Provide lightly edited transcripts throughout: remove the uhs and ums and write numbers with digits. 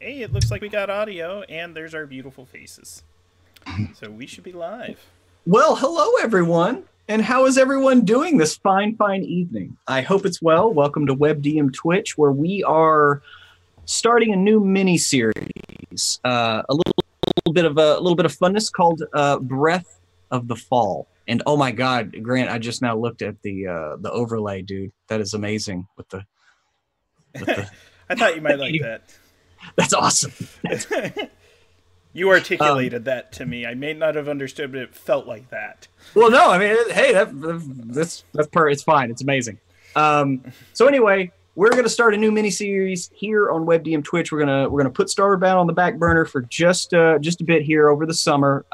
Hey, it looks like we got audio, and there's our beautiful faces. So we should be live. Well, hello everyone, and how is everyone doing this fine evening? I hope it's well. Welcome to WebDM Twitch, where we are starting a new mini series, a little bit of funness called Breath of the Fall. And oh my God, Grant, I just now looked at the overlay, dude. That is amazing with the I thought you might like that. That's awesome. You articulated that to me. I may not have understood, but it felt like that. Well, no, I mean, hey, that's it's fine. It's amazing. So anyway, we're gonna start a new mini series here on WebDM Twitch. We're gonna put Starward Bound on the back burner for just a bit here over the summer.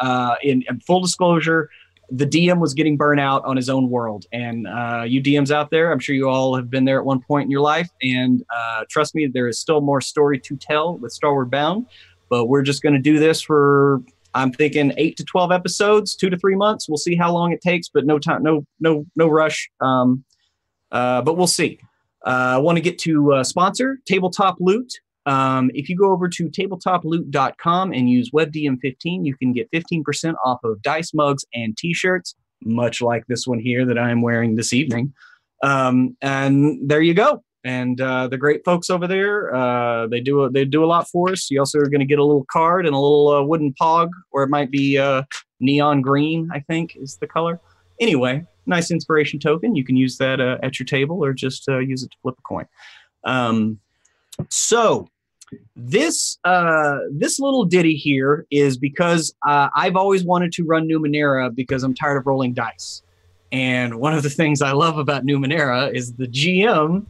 In full disclosure, the DM was getting burnt out on his own world, and you DMs out there, I'm sure you all have been there at one point in your life. And trust me, there is still more story to tell with Starward Bound. But we're just going to do this for, I'm thinking 8 to 12 episodes, 2 to 3 months. We'll see how long it takes, but no time, no rush. But we'll see. I want to get to sponsor Tabletop Loot. If you go over to tabletoploot.com and use WebDM15, you can get 15% off of dice mugs and t-shirts, much like this one here that I'm wearing this evening. And there you go. And the great folks over there, they do a lot for us. You also are going to get a little card and a little wooden pog, or it might be neon green, I think is the color. Anyway, nice inspiration token. You can use that at your table, or just use it to flip a coin. So this little ditty here is because I've always wanted to run Numenera because I'm tired of rolling dice. And one of the things I love about Numenera is the GM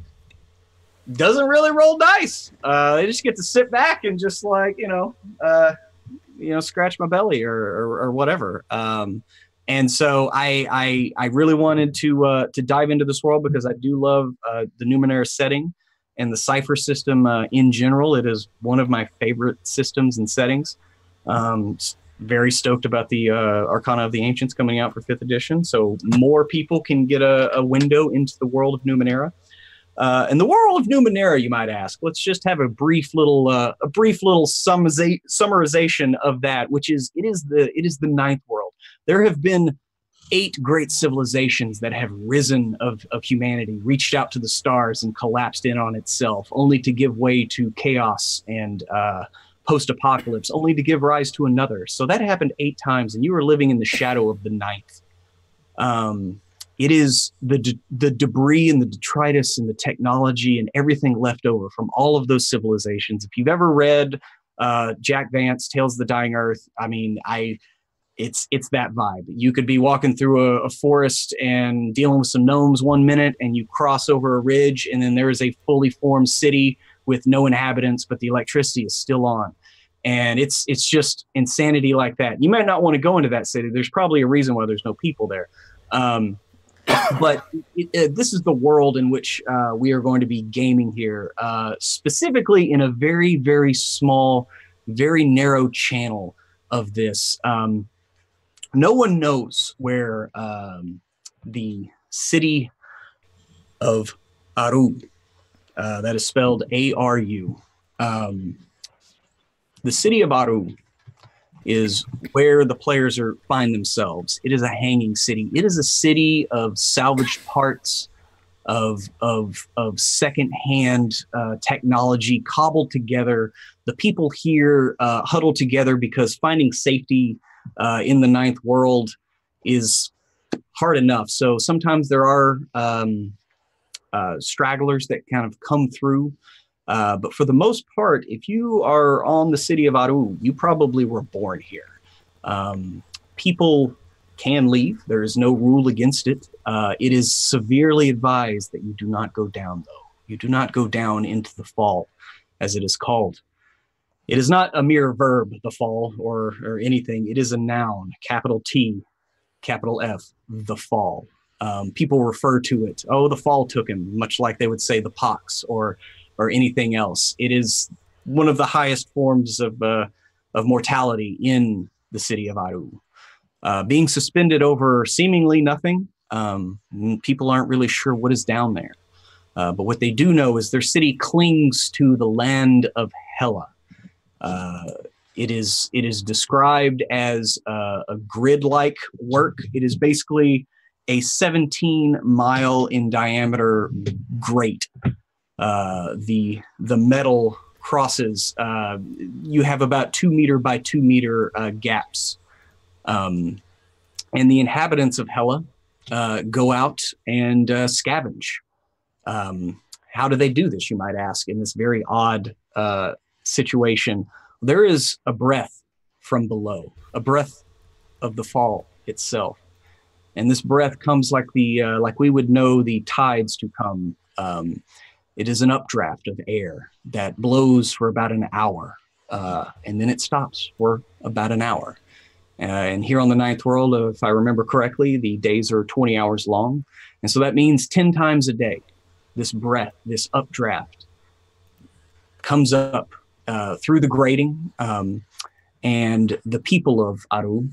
doesn't really roll dice. They just get to sit back and just like, scratch my belly or whatever. And so I really wanted to dive into this world because I do love the Numenera setting and the cipher system in general. It is one of my favorite systems and settings. Very stoked about the Arcana of the Ancients coming out for 5th edition, so more people can get a window into the world of Numenera. In the world of Numenera, you might ask, let's just have a brief little summarization of that, which is it is the ninth world. There have been 8 great civilizations that have risen of humanity, reached out to the stars and collapsed in on itself, only to give way to chaos and post-apocalypse, only to give rise to another. So that happened 8 times, and you were living in the shadow of the ninth. It is the debris and the detritus and the technology and everything left over from all of those civilizations. If you've ever read Jack Vance, Tales of the Dying Earth, I mean, it's that vibe. You could be walking through a forest and dealing with some gnomes one minute, and you cross over a ridge, and then there is a fully formed city with no inhabitants, but the electricity is still on. And it's just insanity like that. You might not want to go into that city. There's probably a reason why there's no people there. But this is the world in which we are going to be gaming here, specifically in a very, very small, very narrow channel of this. No one knows where the city of Aru, that is spelled A-R-U. The city of Aru is where the players find themselves. It is a hanging city. It is a city of salvaged parts, of secondhand technology cobbled together. The people here huddled together because finding safety in the ninth world is hard enough. So sometimes there are stragglers that kind of come through. But for the most part, if you are on the city of Aru, you probably were born here. People can leave. There is no rule against it. It is severely advised that you do not go down, though. You do not go down into the fall, as it is called. It is not a mere verb, the fall, or anything. It is a noun, capital T, capital F, the fall. People refer to it, oh, the fall took him, much like they would say the pox or anything else. It is one of the highest forms of mortality in the city of Aru. Being suspended over seemingly nothing, people aren't really sure what is down there. But what they do know is their city clings to the land of HEl-A. It is described as a grid-like work. It is basically a 17-mile in diameter grate. The metal crosses. You have about 2 meter by 2 meter gaps, and the inhabitants of HEl-A go out and scavenge. How do they do this, you might ask, in this very odd situation? There is a breath from below, a breath of the fall itself. And this breath comes like we would know the tides to come. It is an updraft of air that blows for about an hour, and then it stops for about an hour. And here on the ninth world, if I remember correctly, the days are 20 hours long. And so that means 10 times a day, this breath, this updraft comes up through the grating, and the people of Aru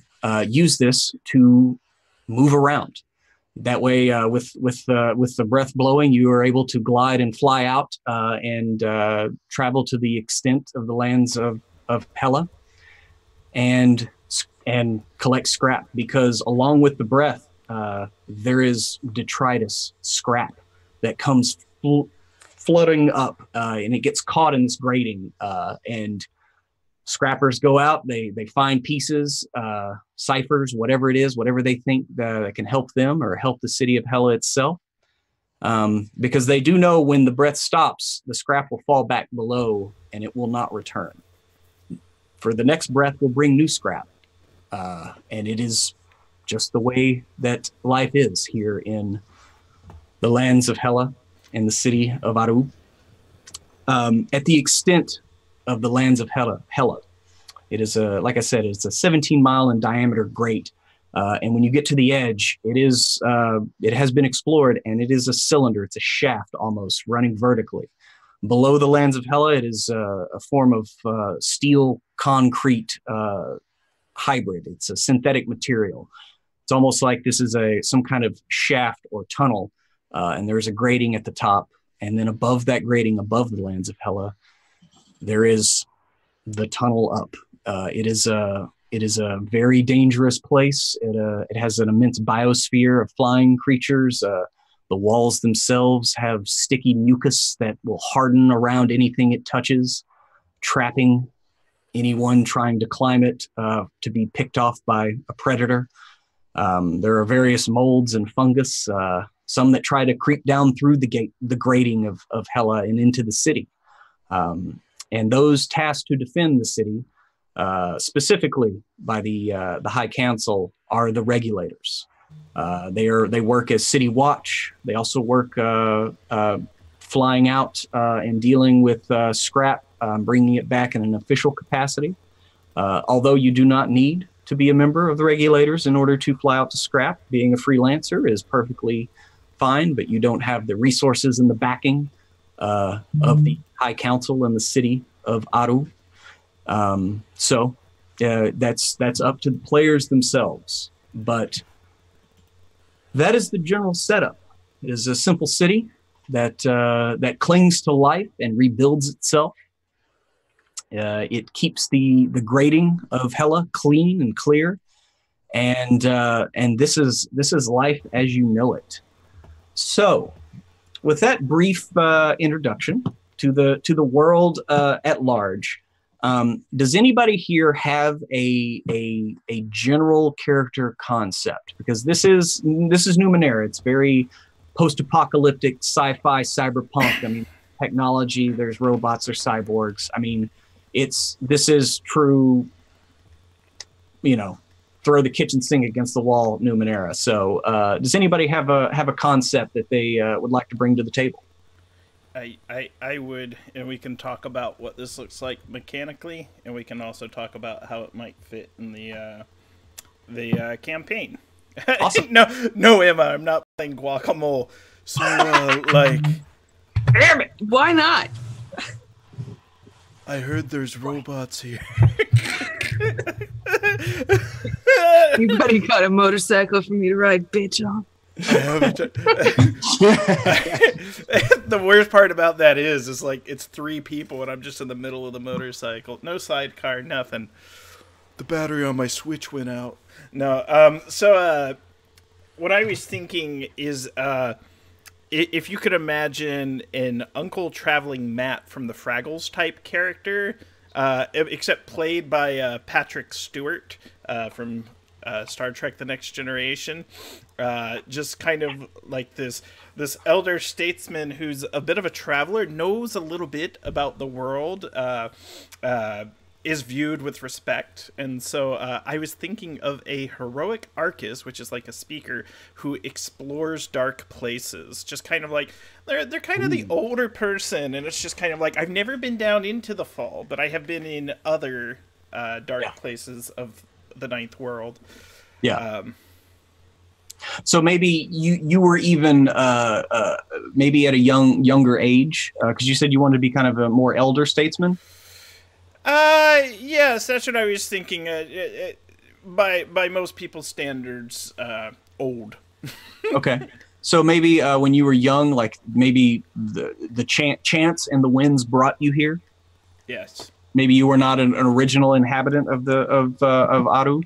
use this to move around. That way, with the breath blowing, you are able to glide and fly out and travel to the extent of the lands of HEl-A and collect scrap, because along with the breath, there is detritus, scrap, that comes flooding up, and it gets caught in this grating, and scrappers go out, they find pieces, ciphers, whatever it is, whatever they think that can help them or help the city of HEl-A itself, because they do know when the breath stops, the scrap will fall back below and it will not return. For the next breath will bring new scrap, and it is just the way that life is here in the lands of HEl-A and the city of Aru. At the extent of the lands of HEl-A, it is like I said, it's a 17-mile in diameter grate, and when you get to the edge, it has been explored, and it is a cylinder. It's a shaft almost running vertically. Below the lands of HEl-A, it is a form of steel concrete hybrid. It's a synthetic material. It's almost like this is some kind of shaft or tunnel, and there's a grating at the top, and then above that grating, above the lands of HEl-A, there is the tunnel up. It is a very dangerous place. It has an immense biosphere of flying creatures. The walls themselves have sticky mucus that will harden around anything it touches, trapping anyone trying to climb it to be picked off by a predator. There are various molds and fungus, some that try to creep down through the grating of HEl-A and into the city. And those tasked to defend the city, specifically by the High Council, are the Regulators. They work as city watch. They also work flying out and dealing with scrap, bringing it back in an official capacity. Although you do not need to be a member of the Regulators in order to fly out to scrap, being a freelancer is perfectly fine, but you don't have the resources and the backing of the High Council and the city of Aru. So that's up to the players themselves. But that is the general setup. It is a simple city that clings to life and rebuilds itself. It keeps the grating of HEl-A clean and clear, and this is life as you know it. So, with that brief introduction to the world at large, does anybody here have a general character concept? Because this is Numenera. It's very post-apocalyptic, sci-fi, cyberpunk. I mean, technology. There's robots or cyborgs. I mean, this is true. You know, throw the kitchen sink against the wall, Numenera. So, does anybody have a concept that they would like to bring to the table? I would, and we can talk about what this looks like mechanically, and we can also talk about how it might fit in the campaign. Awesome. No, Emma, I'm not playing Guacamole. So, damn it! Why not? I heard there's robots here. Anybody got a motorcycle for me to ride bitch on? The worst part about that is like it's 3 people and I'm just in the middle of the motorcycle. No sidecar, nothing. The battery on my Switch went out. No, what I was thinking is if you could imagine an Uncle Traveling Matt from the Fraggles type character, except played by Patrick Stewart from Star Trek: The Next Generation, just kind of like this elder statesman who's a bit of a traveler, knows a little bit about the world, is viewed with respect. And so I was thinking of a heroic Arcus, which is like a speaker who explores dark places, just kind of like they're kind of the older person, and it's just kind of like, I've never been down into the fall, but I have been in other dark places of the Ninth World. So maybe you were even maybe at a younger age, because you said you wanted to be kind of a more elder statesman. Yes, that's what I was thinking. By most people's standards, old. Okay, so maybe when you were young, like maybe the chance and the winds brought you here. Yes. Maybe you were not an original inhabitant of Aru.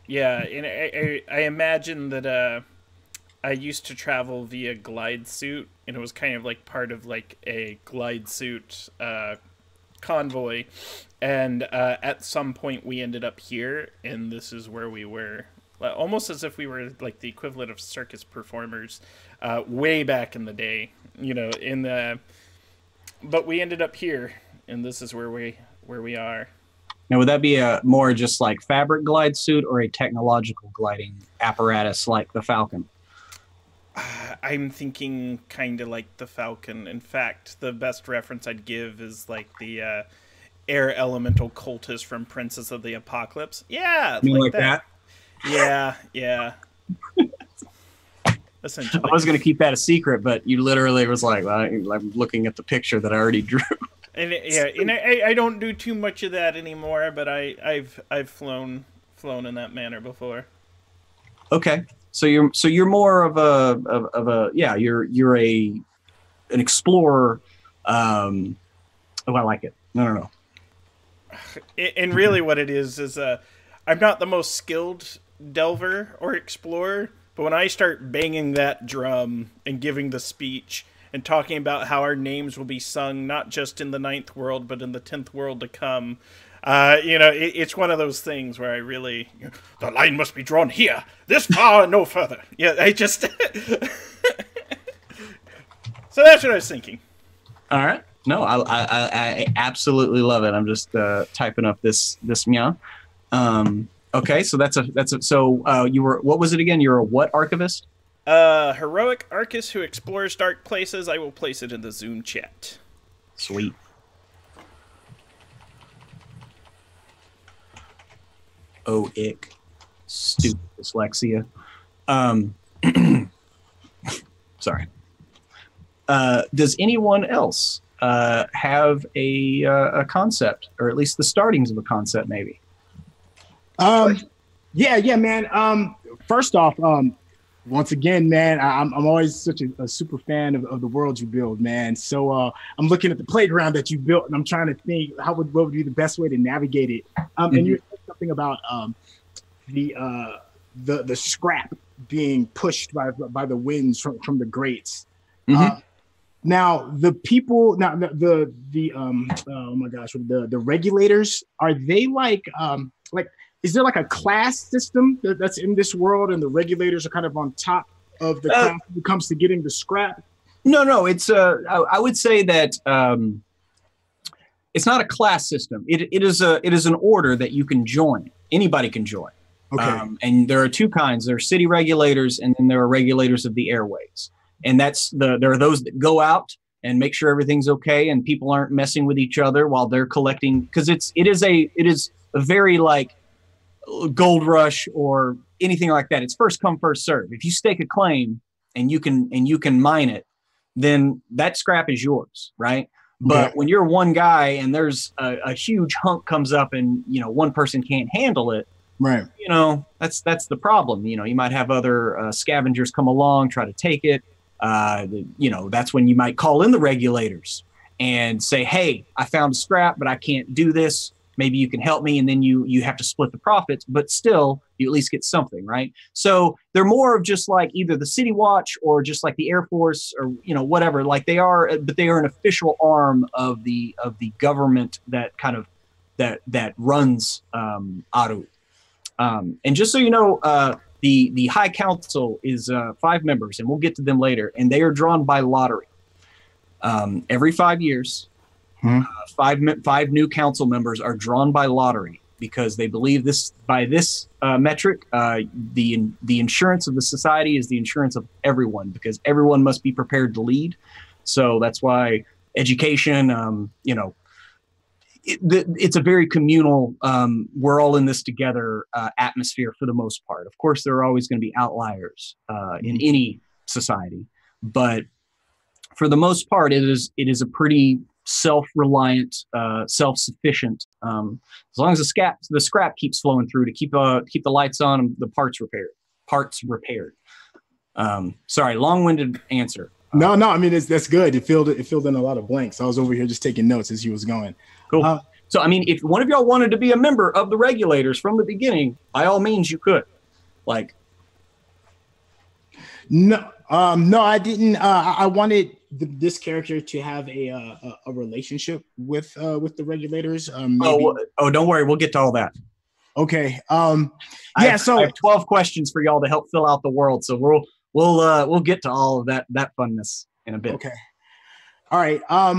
Yeah, and I imagine that I used to travel via glide suit, and it was kind of like part of like a glide suit convoy, and at some point we ended up here, and this is where we were, almost as if we were like the equivalent of circus performers way back in the day, but we ended up here, and this is where we are. Now, would that be a more just like fabric glide suit or a technological gliding apparatus like the Falcon? I'm thinking kind of like the Falcon. In fact, the best reference I'd give is like the air elemental cultist from Princess of the Apocalypse. Yeah, like that. Yeah. Essentially. I was going to keep that a secret, but you literally was like, well, I'm looking at the picture that I already drew. And I don't do too much of that anymore, but I've flown in that manner before. Okay, so you're more of a you're an explorer. Oh, I like it. No. And really, what it is I'm not the most skilled delver or explorer, but when I start banging that drum and giving the speech and talking about how our names will be sung not just in the 9th world, but in the 10th world to come. It's one of those things where I really, the line must be drawn here, this far and no further. Yeah, I just... So that's what I was thinking. All right. No, I absolutely love it. I'm just typing up this meow. Okay, so so you were, what was it again? You're a what archivist? Heroic Arcus who explores dark places. I will place it in the Zoom chat. Sweet. Oh, ick. Stupid dyslexia. Sorry. Does anyone else have a concept, or at least the startings of a concept, maybe? Yeah, man. First off, once again, man, I'm always such a super fan of the world you build, man. So I'm looking at the playground that you built, and I'm trying to think what would be the best way to navigate it. And you said something about the scrap being pushed by the winds from the grates. Now the people, oh my gosh, the regulators, are they like is there like a class system that's in this world, and the regulators are kind of on top of the class when it comes to getting the scrap? No. It's I would say that it's not a class system. It is an order that you can join. Anybody can join. Okay. And there are 2 kinds. There are city regulators, and then there are regulators of the airways. And there are those that go out and make sure everything's okay and people aren't messing with each other while they're collecting, because it is a very like gold rush or anything like that. It's first come, first serve. If you stake a claim and you can mine it, then that scrap is yours, right? But when you're one guy and there's a huge hunk comes up and one person can't handle it, Right. That's the problem. You might have other scavengers come along, try to take it. That's when you might call in the regulators and say, hey, I found a scrap, but I can't do this. Maybe you can help me. And then you have to split the profits, but still you at least get something, right? So they're more of just like either the City Watch or just like the Air Force or, whatever, like they are, but they are an official arm of the government that kind of, that runs Aru. And just so you know, the High Council is 5 members, and we'll get to them later, and they are drawn by lottery. Every 5 years, 5 new council members are drawn by lottery because they believe by this metric, the insurance of the society is the insurance of everyone, because everyone must be prepared to lead. So that's why education, it's a very communal, we're all in this together atmosphere for the most part. Of course, there are always going to be outliers in any society, but for the most part, it is a pretty self-reliant, self-sufficient. As long as the scrap keeps flowing through to keep the lights on and the parts repaired. Sorry, long-winded answer. No, I mean that's good. It filled in a lot of blanks. I was over here just taking notes as he was going. Cool. So I mean, if one of y'all wanted to be a member of the Regulators from the beginning, by all means you could. Like, no, I didn't. I wanted this character to have a relationship with the Regulators. Don't worry, we'll get to all that. Okay. I have 12 questions for y'all to help fill out the world. So we'll get to all of that funness in a bit. Okay. All right. Let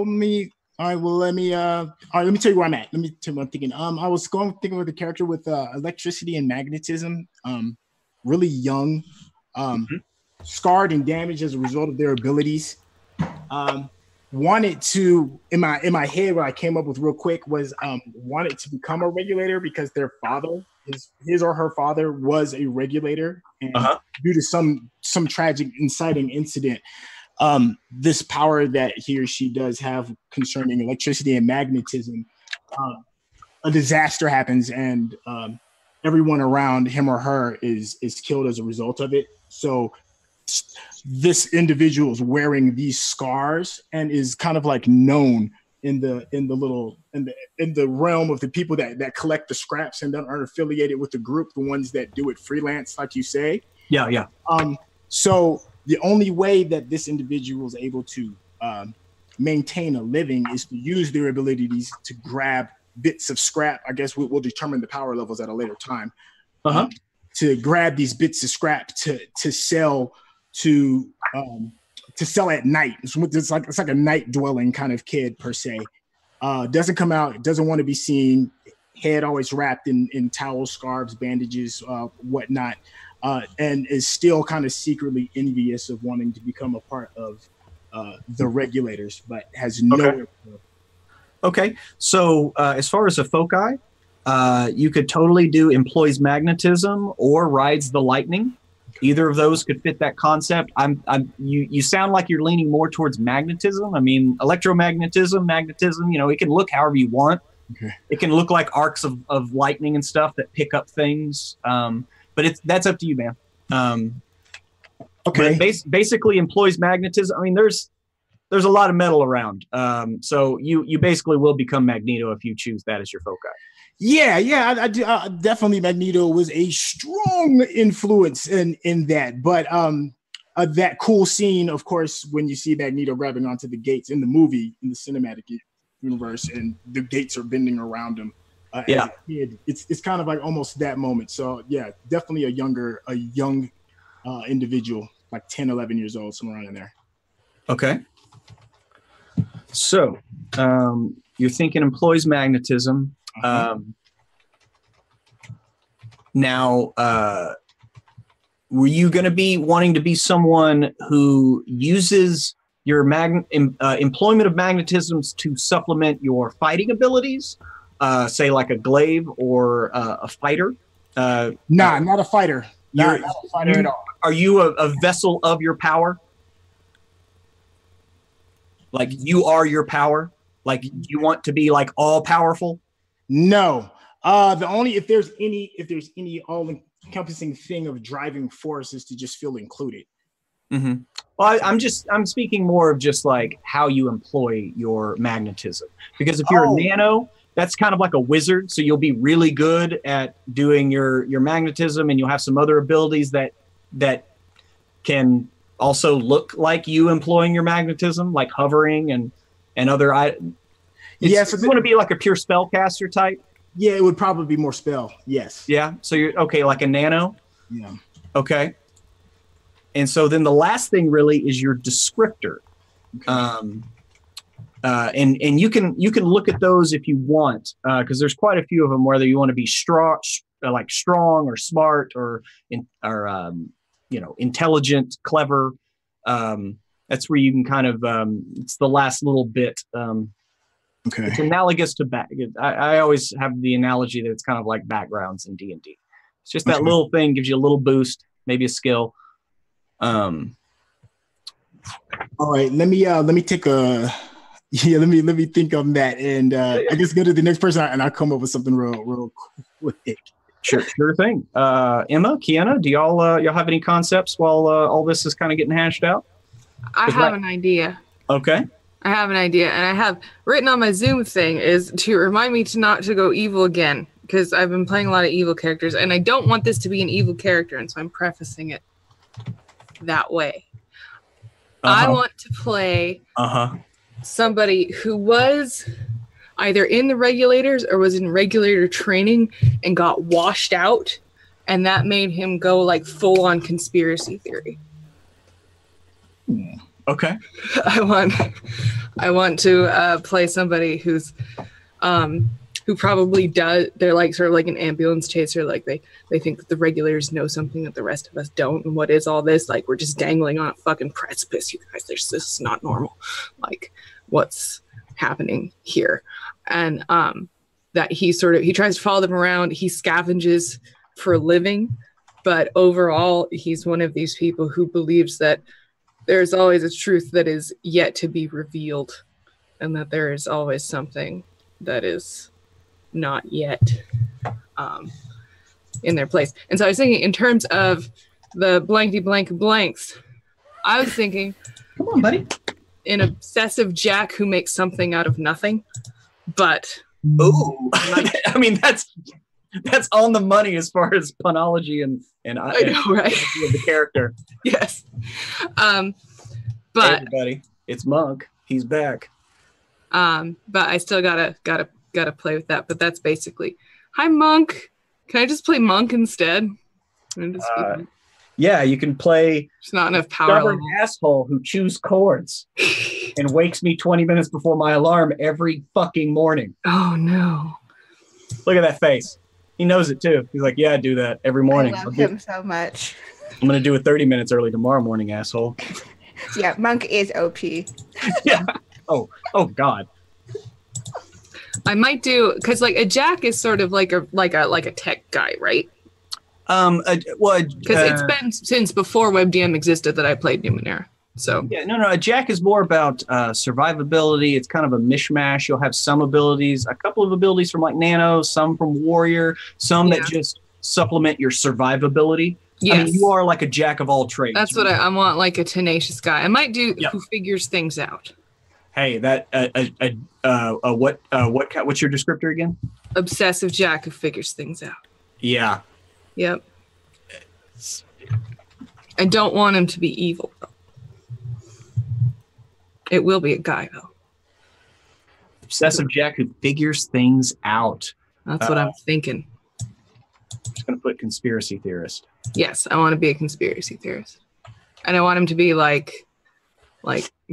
me tell you where I'm at. Let me tell you what I'm thinking. I was thinking with a character with electricity and magnetism, really young, scarred and damaged as a result of their abilities. Wanted to, in my head, what I came up with real quick was wanted to become a regulator because their father, his or her father, was a regulator, and due to some tragic inciting incident, this power that he or she does have concerning electricity and magnetism, a disaster happens, and everyone around him or her is killed as a result of it. So this individual is wearing these scars and is kind of like known in the realm of the people that collect the scraps and aren't affiliated with the group, the ones that do it freelance, like you say. Yeah. So the only way that this individual is able to maintain a living is to use their abilities to grab bits of scrap. I guess we'll determine the power levels at a later time. To grab these bits of scrap to sell to sell at night. It's like a night dwelling kind of kid per se. Doesn't come out, doesn't want to be seen. Head always wrapped in towels, scarves, bandages, whatnot. And is still kind of secretly envious of wanting to become a part of the Regulators, but has no. Okay. So as far as a foci, you could totally do employs magnetism or rides the lightning. Either of those could fit that concept. You sound like you're leaning more towards magnetism. I mean, electromagnetism, magnetism, it can look however you want. Okay. It can look like arcs of lightning and stuff that pick up things. But that's up to you, man. Okay. Basically employs magnetism. I mean, there's a lot of metal around. So you basically will become Magneto if you choose that as your foci. Yeah, I do. Definitely Magneto was a strong influence in that. But that cool scene, of course, when you see Magneto grabbing onto the gates in the movie, in the cinematic universe, and the gates are bending around him. As a kid, it's kind of like almost that moment. So yeah, definitely a young individual, like 10, 11 years old, somewhere around in there. Okay. So you're thinking employs magnetism. Now, were you going to be wanting to be someone who uses your employment of magnetisms to supplement your fighting abilities? Say like a glaive or a fighter? Not a fighter. Not a fighter at all. Are you a vessel of your power? Like you are your power? Like you want to be like all powerful? No. The only if there's any all-encompassing thing of driving force is to just feel included. Mm-hmm. Well, I'm speaking more of just like how you employ your magnetism. Because if you're a nano, that's kind of like a wizard. So you'll be really good at doing your magnetism, and you'll have some other abilities that can also look like you employing your magnetism, like hovering and other items. Yeah, so you want to be like a pure spellcaster type. Yeah, it would probably be more spell. Yes. Yeah. So you're okay, like a nano. Yeah. Okay. And so then the last thing really is your descriptor. Okay. And you can look at those if you want, because there's quite a few of them. Whether you want to be strong or smart or intelligent, clever. That's where you can kind of it's the last little bit. Okay. It's analogous to I always have the analogy that it's kind of like backgrounds in D&D. It's just that little thing gives you a little boost, maybe a skill. All right, let me take a let me think on that, and I guess go to the next person, and I'll come up with something real quick. Sure thing. Emma, Kiana, do y'all have any concepts while all this is kind of getting hashed out? I have an idea. Okay. I have an idea, and I have written on my Zoom thing is to remind me not to go evil again, because I've been playing a lot of evil characters, and I don't want this to be an evil character, and so I'm prefacing it that way. I want to play somebody who was either in the Regulators or was in Regulator training and got washed out, and that made him go like full on conspiracy theory. Okay. I want to play somebody who's who probably does. They're like sort of like an ambulance chaser. Like they think that the Regulators know something that the rest of us don't. And what is all this? Like, we're just dangling on a fucking precipice, you guys. This is not normal. Like, what's happening here? And that he tries to follow them around. He scavenges for a living, but overall, he's one of these people who believes that there's always a truth that is yet to be revealed, and that there is always something that is not yet in their place. And so I was thinking in terms of the blankety blank blanks, I was thinking, come on, buddy, an obsessive Jack who makes something out of nothing. But I mean, that's on the money as far as punology and I know, right? Of the character. Yes. But hey everybody, it's Monk. He's back. But I still gotta play with that. But that's basically, hi Monk. Can I just play Monk instead? Yeah, you can play. There's not enough power. Stubborn asshole who chews chords and wakes me 20 minutes before my alarm every fucking morning. Oh no! Look at that face. He knows it too. He's like, yeah, I do that every morning. I love him so much. I'm gonna do it 30 minutes early tomorrow morning, asshole. Yeah, Monk is OP. Yeah. Oh God. I might do, because like a Jack is sort of like a tech guy, right? Because it's been since before WebDM existed that I played Numenera. So yeah, no, a Jack is more about survivability. It's kind of a mishmash. You'll have some abilities, a couple of abilities from like Nano, some from Warrior, some that just supplement your survivability. Yes. I mean, you are like a Jack of all trades. That's what I want, like a tenacious guy. I might do who figures things out. Hey, that what's your descriptor again? Obsessive Jack who figures things out. Yeah. Yep. I don't want him to be evil, though. It will be a guy, though. Obsessive Jack who figures things out. That's what I'm thinking. I'm just going to put conspiracy theorist. Yes, I want to be a conspiracy theorist. And I want him to be like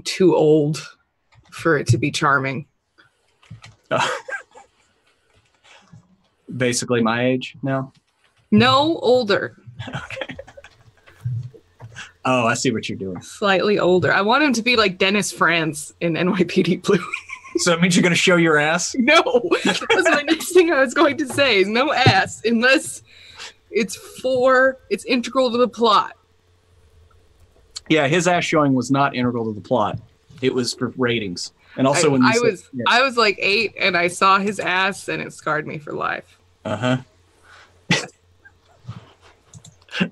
too old for it to be charming. Basically my age now? No, older. Okay. Oh, I see what you're doing. Slightly older. I want him to be like Dennis Franz in NYPD Blue. So it means you're going to show your ass? No. That was my next thing I was going to say. Is no ass unless it's integral to the plot. Yeah, his ass showing was not integral to the plot. It was for ratings. And also I was like 8 and I saw his ass and it scarred me for life. Uh-huh.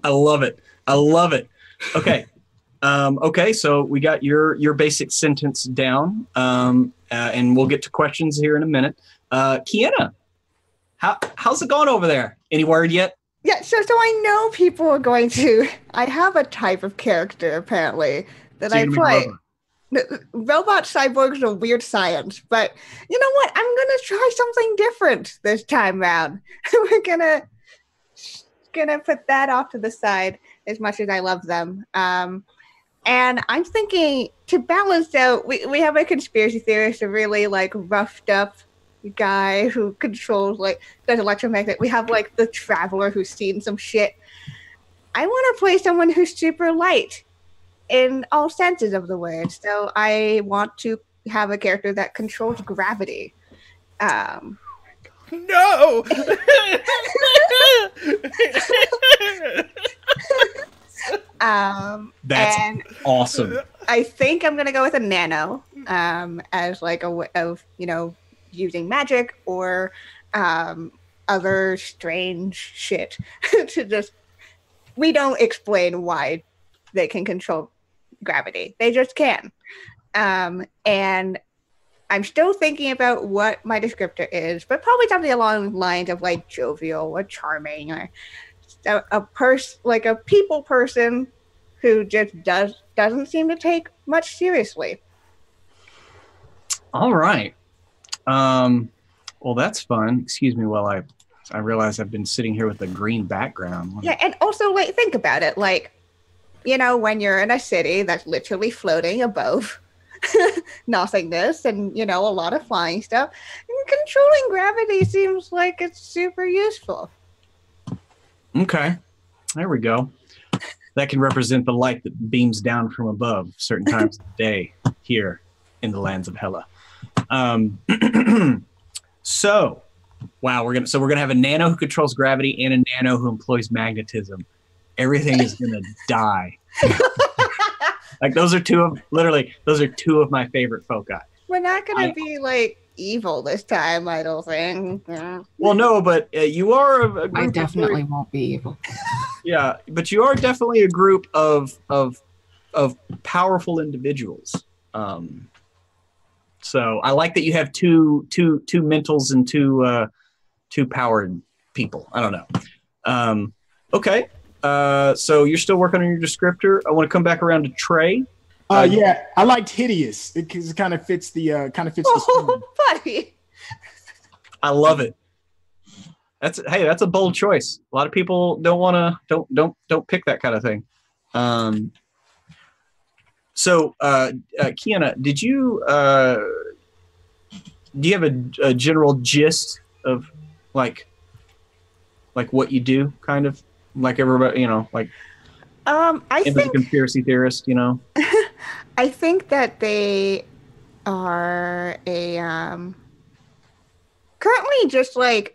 I love it. I love it. Okay. Okay, so we got your basic sentence down, and we'll get to questions here in a minute. Kiana, how's it going over there? Any word yet? Yeah, so I know people are going to. I have a type of character apparently that So I you're gonna play. make a robot. Robot cyborgs are weird science, but you know what? I'm gonna try something different this time round. We're gonna put that off to the side as much as I love them. And I'm thinking to balance out, we have a conspiracy theorist, a really like roughed up guy who controls does electromagnetic. We have like the traveler who's seen some shit. I want to play someone who's super light in all senses of the word. So I want to have a character that controls gravity. No. That's and awesome. I think I'm gonna go with a nano as like a way of using magic or other strange shit to just. We don't explain why they can control gravity. They just can. And I'm still thinking about what my descriptor is, but probably something along the lines of like jovial or charming or a people person who just doesn't seem to take much seriously. All right. Well, that's fun. Excuse me while I realize I've been sitting here with a green background. Yeah, and also think about it. When you're in a city that's literally floating above nothingness and, a lot of flying stuff, controlling gravity seems like it's super useful. Okay. There we go. That can represent the light that beams down from above certain times of the day here in the lands of HEl-A. So, wow, we're gonna have a nano who controls gravity and a nano who employs magnetism. Everything is gonna die. Like those are two of my favorite foci. We're not gonna be evil this time, I don't think. Yeah. Well, no, but you are a group. I definitely won't be evil. Yeah, but you are definitely a group of powerful individuals. So I like that you have two mentals and two powered people. I don't know. Okay. So you're still working on your descriptor. I want to come back around to Trey. Yeah, I liked hideous because it kind of fits the Oh, buddy. I love it. That's a bold choice. A lot of people don't pick that kind of thing. So Kiana, do you have a general gist of like what you do, kind of like everybody, I think a conspiracy theorist, I think that they are a currently just the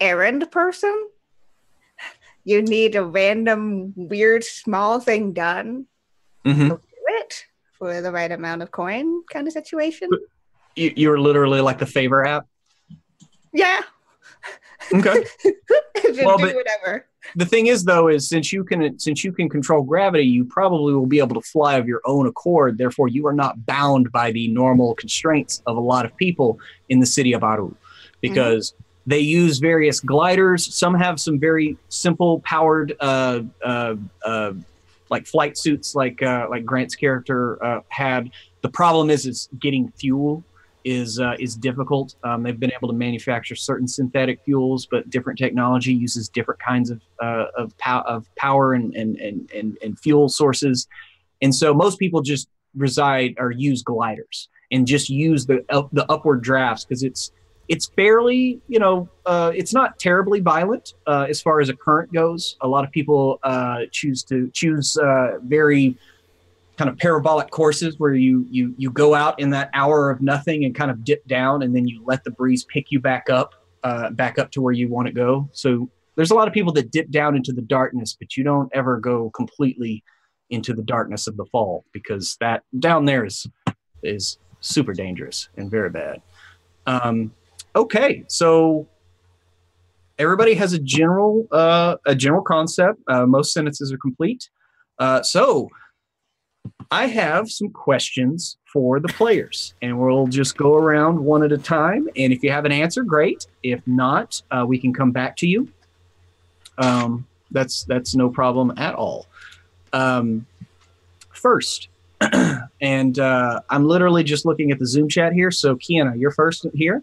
errand person. You need a random weird small thing done. Mm-hmm. Do it for the right amount of coin, kind of situation. You're literally like the favor app. Yeah. Okay. Just do whatever. The thing is, though, is since you can control gravity, you probably will be able to fly of your own accord. Therefore, you are not bound by the normal constraints of a lot of people in the city of Aru, because they use various gliders. Some have some very simple powered, like flight suits, like Grant's character had. The problem is getting fuel is difficult. They've been able to manufacture certain synthetic fuels, but different technology uses different kinds of power and fuel sources. And so most people just reside or use gliders and just use the upward drafts because it's fairly, it's not terribly violent as far as a current goes. A lot of people choose very kind of parabolic courses where you go out in that hour of nothing and kind of dip down, and then you let the breeze pick you back up to where you want to go. So there's a lot of people that dip down into the darkness, but you don't ever go completely into the darkness of the fall, because that down there is super dangerous and very bad. Okay, so everybody has a general concept. Most sentences are complete. So I have some questions for the players, and we'll just go around one at a time. And if you have an answer, great. If not, we can come back to you. That's no problem at all. First, and I'm literally just looking at the Zoom chat here. So, Kiana, you're first here.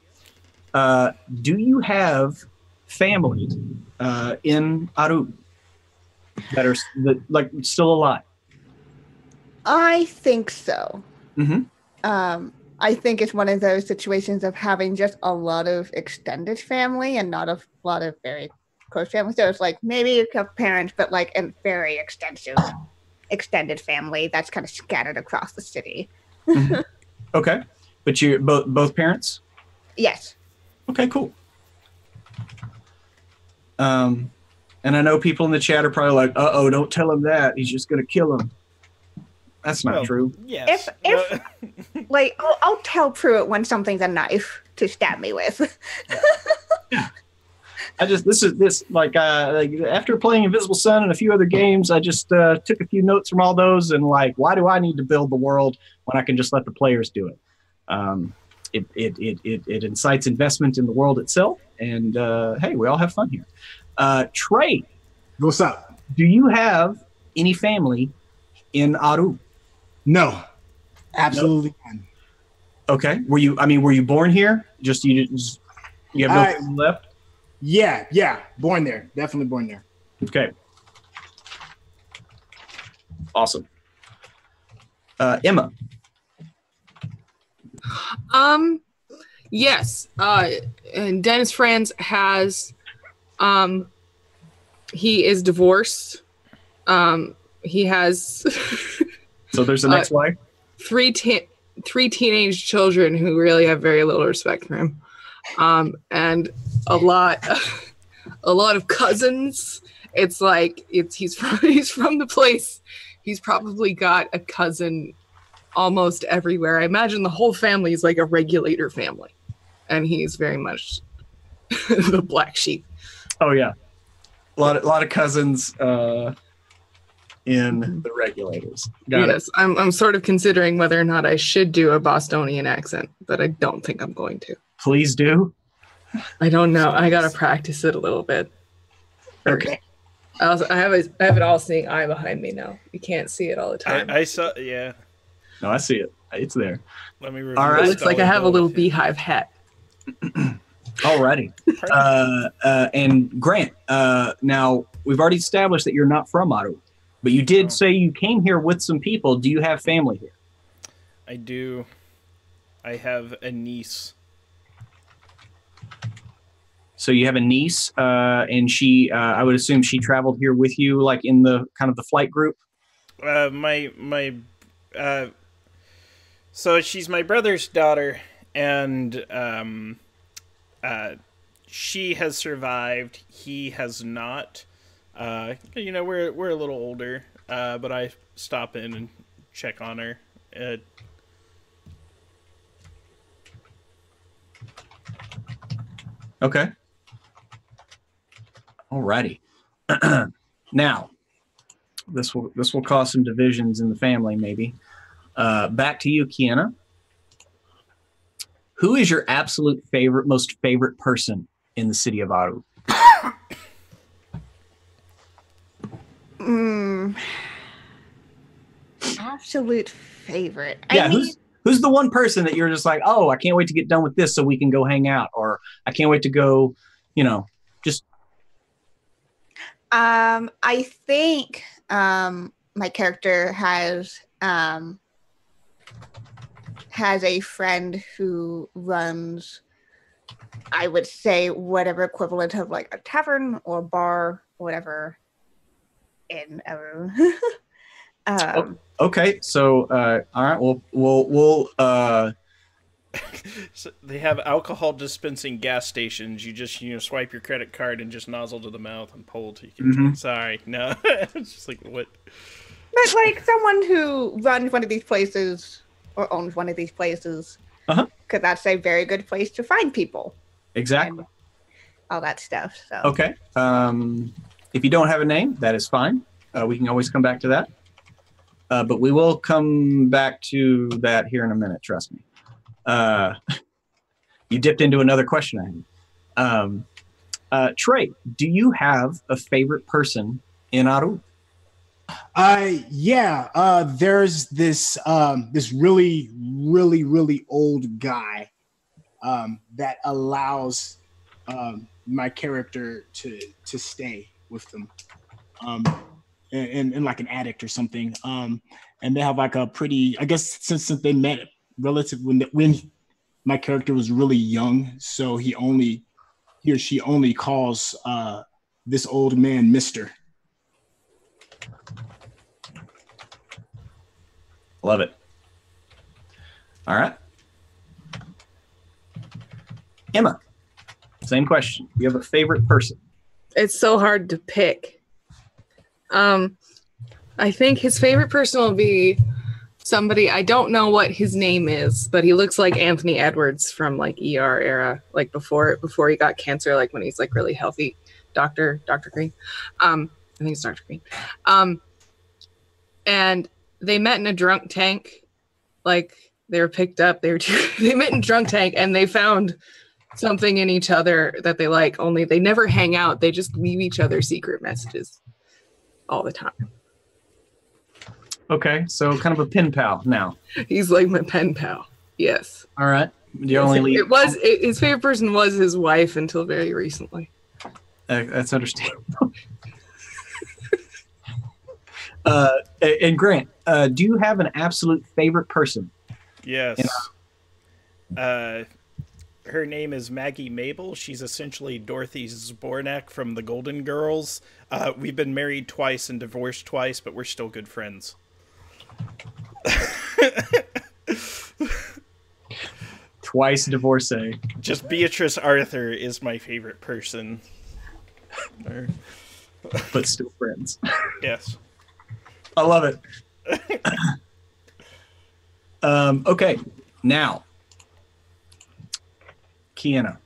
Do you have family in Aru that are still alive? I think so. Mm-hmm. I think it's one of those situations of having just a lot of extended family and not a lot of very close family. So it's like maybe a couple parents, but like a very extended family that's kind of scattered across the city. Mm-hmm. Okay, but you both parents? Yes. Okay, cool. And I know people in the chat are probably like, "Uh-oh, don't tell him that. He's just going to kill him." That's not true. Yes. If like, I'll tell Pruitt when something's a knife to stab me with. Yeah. After playing Invisible Sun and a few other games, I just took a few notes from all those and like, why do I need to build the world when I can just let the players do it? It incites investment in the world itself, and hey, we all have fun here. Trey, What's up? do you have any family in Aru? No, absolutely none. Okay. Were you born here? You have no family left? Yeah, born there. Definitely born there. Okay. Awesome. Emma. Yes. And Dennis Franz has he is divorced. He has So there's an ex-wife? three teenage children who really have very little respect for him. And a lot of cousins. It's like he's from the place. He's probably got a cousin almost everywhere. I imagine the whole family is like a regulator family, and he's very much the black sheep. Oh yeah, a lot of cousins in the Regulators. Got it. I'm sort of considering whether or not I should do a Bostonian accent, but I don't think I'm going to. Please do. I don't know. I gotta practice it a little bit. Okay. I have an all-seeing eye behind me now. You can't see it all the time. I saw, yeah. No, I see it. It's there. Let me. All right. It looks like I have a little beehive hat. Alrighty. And Grant, now we've already established that you're not from Ottawa, but you did say you came here with some people. Do you have family here? I do. I have a niece. So you have a niece, and she, I would assume she traveled here with you, like in the kind of the flight group? So she's my brother's daughter, and she has survived. He has not. We're a little older, but I stop in and check on her. Okay. Alrighty. Now, this will cause some divisions in the family, maybe. Back to you, Kiana. Who is your absolute most favorite person in the city of Ottawa? Absolute favorite. Yeah, who's the one person that you're just like, oh, I can't wait to get done with this so we can go hang out, or I can't wait to go, just. I think my character has a friend who runs, I would say, whatever equivalent of like a tavern or bar or whatever in a room. Okay, so all right, we'll So they have alcohol dispensing gas stations. You just swipe your credit card and just nozzle to the mouth and pull till you can. Mm-hmm. Sorry, no, it's just like what. But like someone who runs one of these places or owns one of these places, because that's a very good place to find people. Exactly. All that stuff. So Okay. If you don't have a name, that is fine. We can always come back to that. But we will come back to that here in a minute. Trust me. You dipped into another question I had. Trey, do you have a favorite person in Aru? Yeah. There's this really old guy that allows my character to stay with them, in like an addict or something. And they have like a pretty, I guess since they met relative when my character was really young, so he or she only calls this old man Mister. Love it. All right. Emma, same question. You have a favorite person? It's so hard to pick. I think his favorite person will be somebody, I don't know what his name is, but he looks like Anthony Edwards from like ER era, like before he got cancer, like when he's like really healthy. Dr. Green. I think it's Dr. Green. And they met in a drunk tank. Like they were picked up. They met in a drunk tank and they found something in each other that they like, only they never hang out. They just leave each other secret messages all the time. Okay, so kind of a pen pal now. He's like my pen pal. Yes. All right. You only leave. His favorite person was his wife until very recently. That's understandable. And Grant, do you have an absolute favorite person? Yes. Her name is Maggie Mabel. She's essentially Dorothy Zbornak from the Golden Girls. We've been married twice and divorced twice, but we're still good friends. Twice divorcee. Just Beatrice Arthur is my favorite person. But still friends. Yes. I love it. Okay, now, Kiana,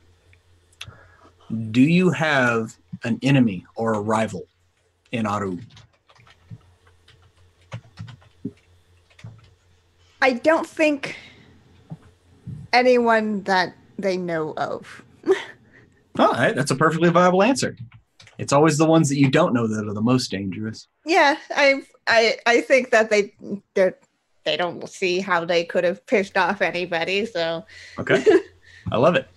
do you have an enemy or a rival in Aru? I don't think anyone that they know of. All right, that's a perfectly viable answer. It's always the ones that you don't know that are the most dangerous. Yeah, I think that they don't see how they could have pissed off anybody. So okay, I love it.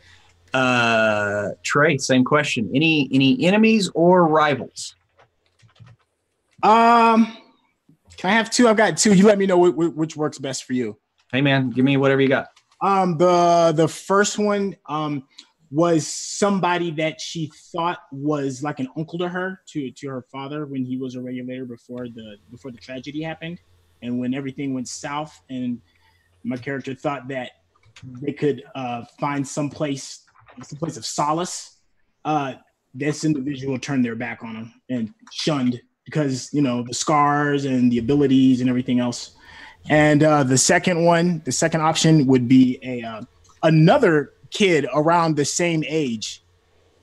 Trey, same question. Any enemies or rivals? Can I have two? I've got two. You let me know which works best for you. Hey man, give me whatever you got. The first one was somebody that she thought was like an uncle to her, to her father when he was a regulator before the tragedy happened, and when everything went south, and my character thought that they could find some place of solace. This individual turned their back on him and shunned because, you know, the scars and the abilities and everything else. And the second option would be another kid around the same age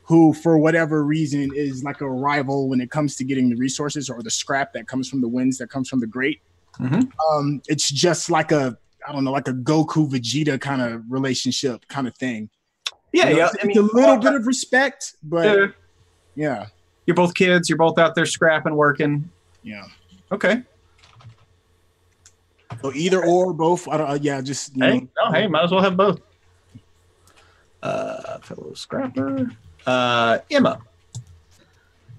who, for whatever reason, is like a rival when it comes to getting the resources or the scrap that comes from the winds, that comes from the great. Mm-hmm. It's just like a Goku Vegeta kind of relationship kind of thing. Yeah, you know, yeah. It's a little bit of respect, but yeah. You're both kids. You're both out there scrapping, working. Yeah. Okay. So either or, both. I don't. Yeah, just. Hey, might as well have both. Fellow scrapper. Emma.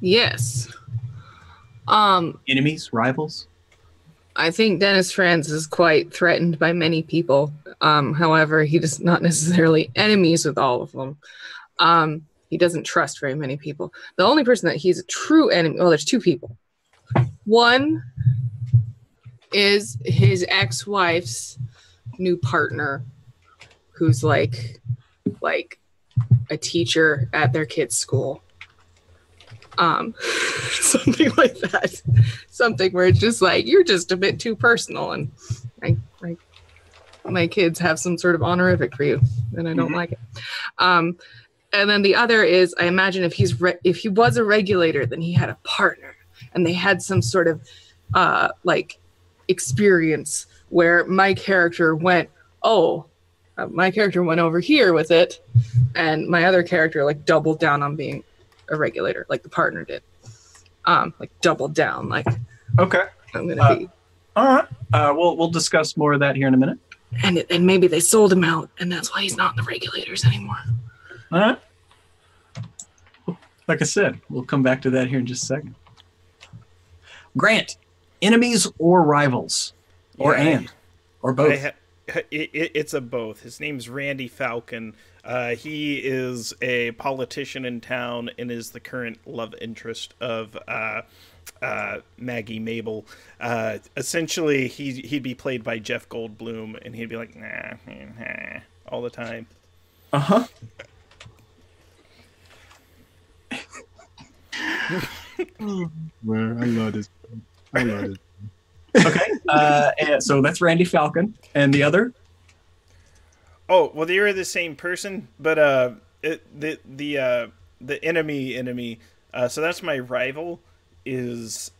Yes. Enemies, rivals. I think Dennis Franz is quite threatened by many people. However, he does not necessarily enemies with all of them. He doesn't trust very many people. The only person that he's a true enemy, well, there's two people. One is his ex-wife's new partner, who's like a teacher at their kid's school. Something like that. Something where it's just like, you're just a bit too personal, and my kids have some sort of honorific for you, and I don't like it. And then the other is, I imagine if he was a regulator, then he had a partner, and they had some sort of like experience where my character went, my character went over here with it, and my other character like doubled down on being a regulator, like the partner did. Like doubled down, like okay, I'm gonna be. All right. We'll discuss more of that here in a minute. And maybe they sold him out, and that's why he's not in the regulators anymore. All right. Like I said, we'll come back to that here in just a second. Grant, enemies or rivals, or both. It's a both. His name's Randy Falcon. He is a politician in town and is the current love interest of Maggie Mabel. Essentially, he'd be played by Jeff Goldblum, and he'd be like, nah, all the time. Uh-huh. Man, I love this. Okay, and so that's Randy Falcon, and the other. Oh well, they are the same person, but the enemy. So that's my rival. Is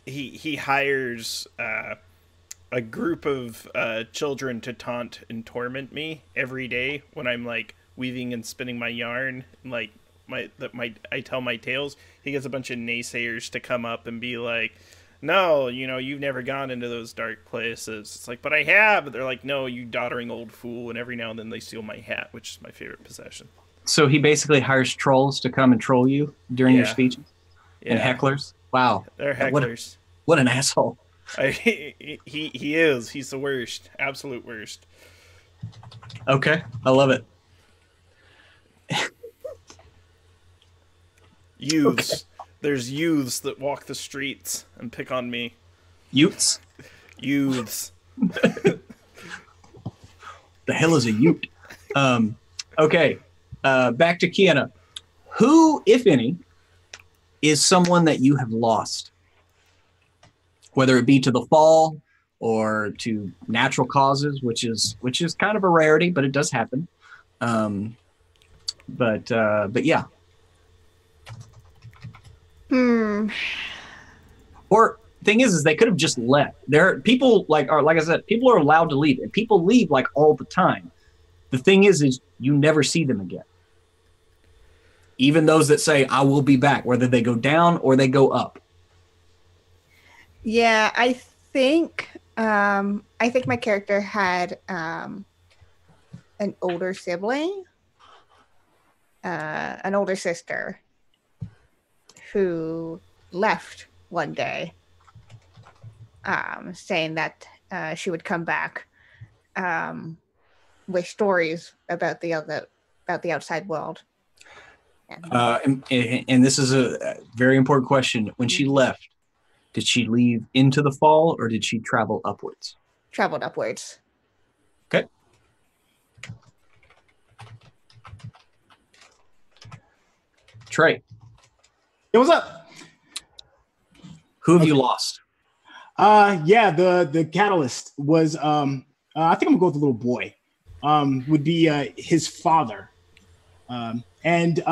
he hires a group of children to taunt and torment me every day when I'm like weaving and spinning my yarn, like I tell my tales. He gets a bunch of naysayers to come up and be like, no, you've never gone into those dark places. It's like, but I have. But they're like, no, you doddering old fool. And every now and then they steal my hat, which is my favorite possession. So he basically hires trolls to come and troll you during your speeches? Yeah. And hecklers? Wow. They're hecklers. What an asshole. He is. He's the worst. Absolute worst. Okay. I love it. Youths. Okay. There's youths that walk the streets and pick on me. Youths? Youths. The hell is a ute? Okay. Back to Kiana. Who, if any, is someone that you have lost? Whether it be to the fall or to natural causes, which is kind of a rarity, but it does happen. But yeah. Or thing is they could have just left. There are people like I said, people are allowed to leave, and people leave like all the time. The thing is you never see them again. Even those that say I will be back, whether they go down or they go up. Yeah, I think my character had an older sibling, an older sister, who left one day, saying that she would come back with stories about the outside world. And this is a very important question. When she left, did she leave into the fall or did she travel upwards? Traveled upwards. Okay. Trey. Hey, what's up? Who have you lost? Yeah, the catalyst was I think I'm gonna go with the little boy. Would be his father. And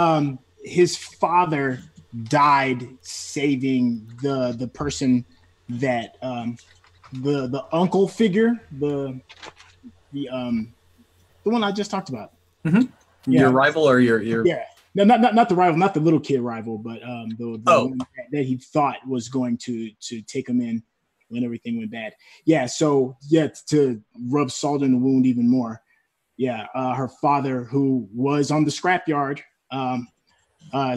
his father died saving the person that the uncle figure, the one I just talked about. Mm-hmm. Yeah. Your rival or your yeah. No, not the rival, not the little kid rival, but the one that he thought was going to take him in when everything went bad. Yeah, so to rub salt in the wound even more. Yeah, her father, who was on the scrapyard,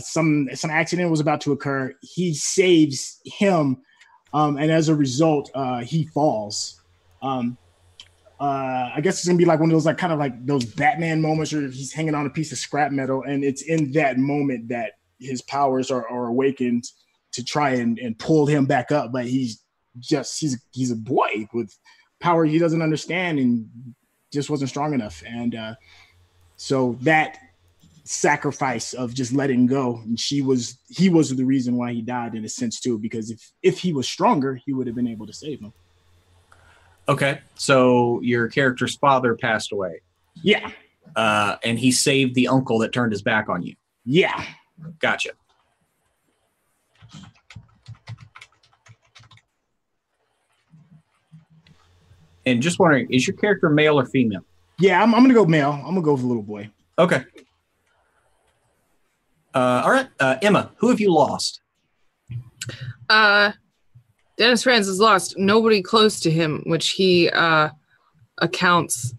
some accident was about to occur. He saves him, and as a result, he falls. I guess it's gonna be like one of those like kind of like those Batman moments where he's hanging on a piece of scrap metal, and it's in that moment that his powers are awakened to try and pull him back up. But he's a boy with power he doesn't understand and just wasn't strong enough. And so that sacrifice of just letting go, and he was the reason why he died in a sense too, because if he was stronger, he would have been able to save him. Okay, so your character's father passed away. Yeah. And he saved the uncle that turned his back on you. Yeah. Gotcha. And just wondering, is your character male or female? Yeah, I'm going to go male. I'm going to go with the little boy. Okay. All right. Emma, who have you lost? Dennis Franz has lost nobody close to him, which he accounts,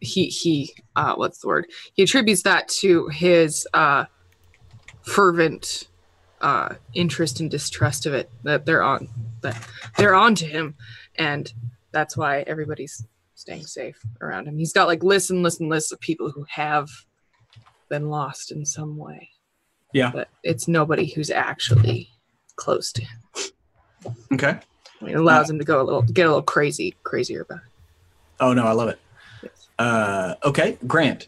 what's the word? He attributes that to his fervent interest and distrust of it, that they're on to him, and that's why everybody's staying safe around him. He's got like lists of people who have been lost in some way. Yeah. But it's nobody who's actually close to him. Okay. I mean, it allows him to get a little crazier about it. Oh no, I love it. Yes. Okay, Grant.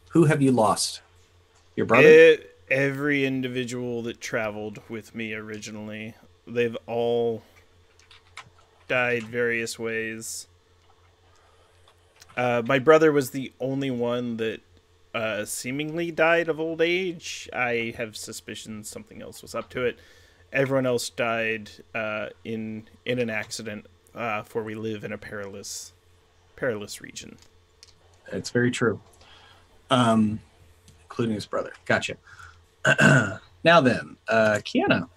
Who have you lost? Your brother? Every individual that traveled with me originally. They've all died various ways. My brother was the only one that seemingly died of old age. I have suspicions something else was up to it. Everyone else died in an accident, for we live in a perilous region. It's very true. Including his brother. Gotcha. Now then, Kiana.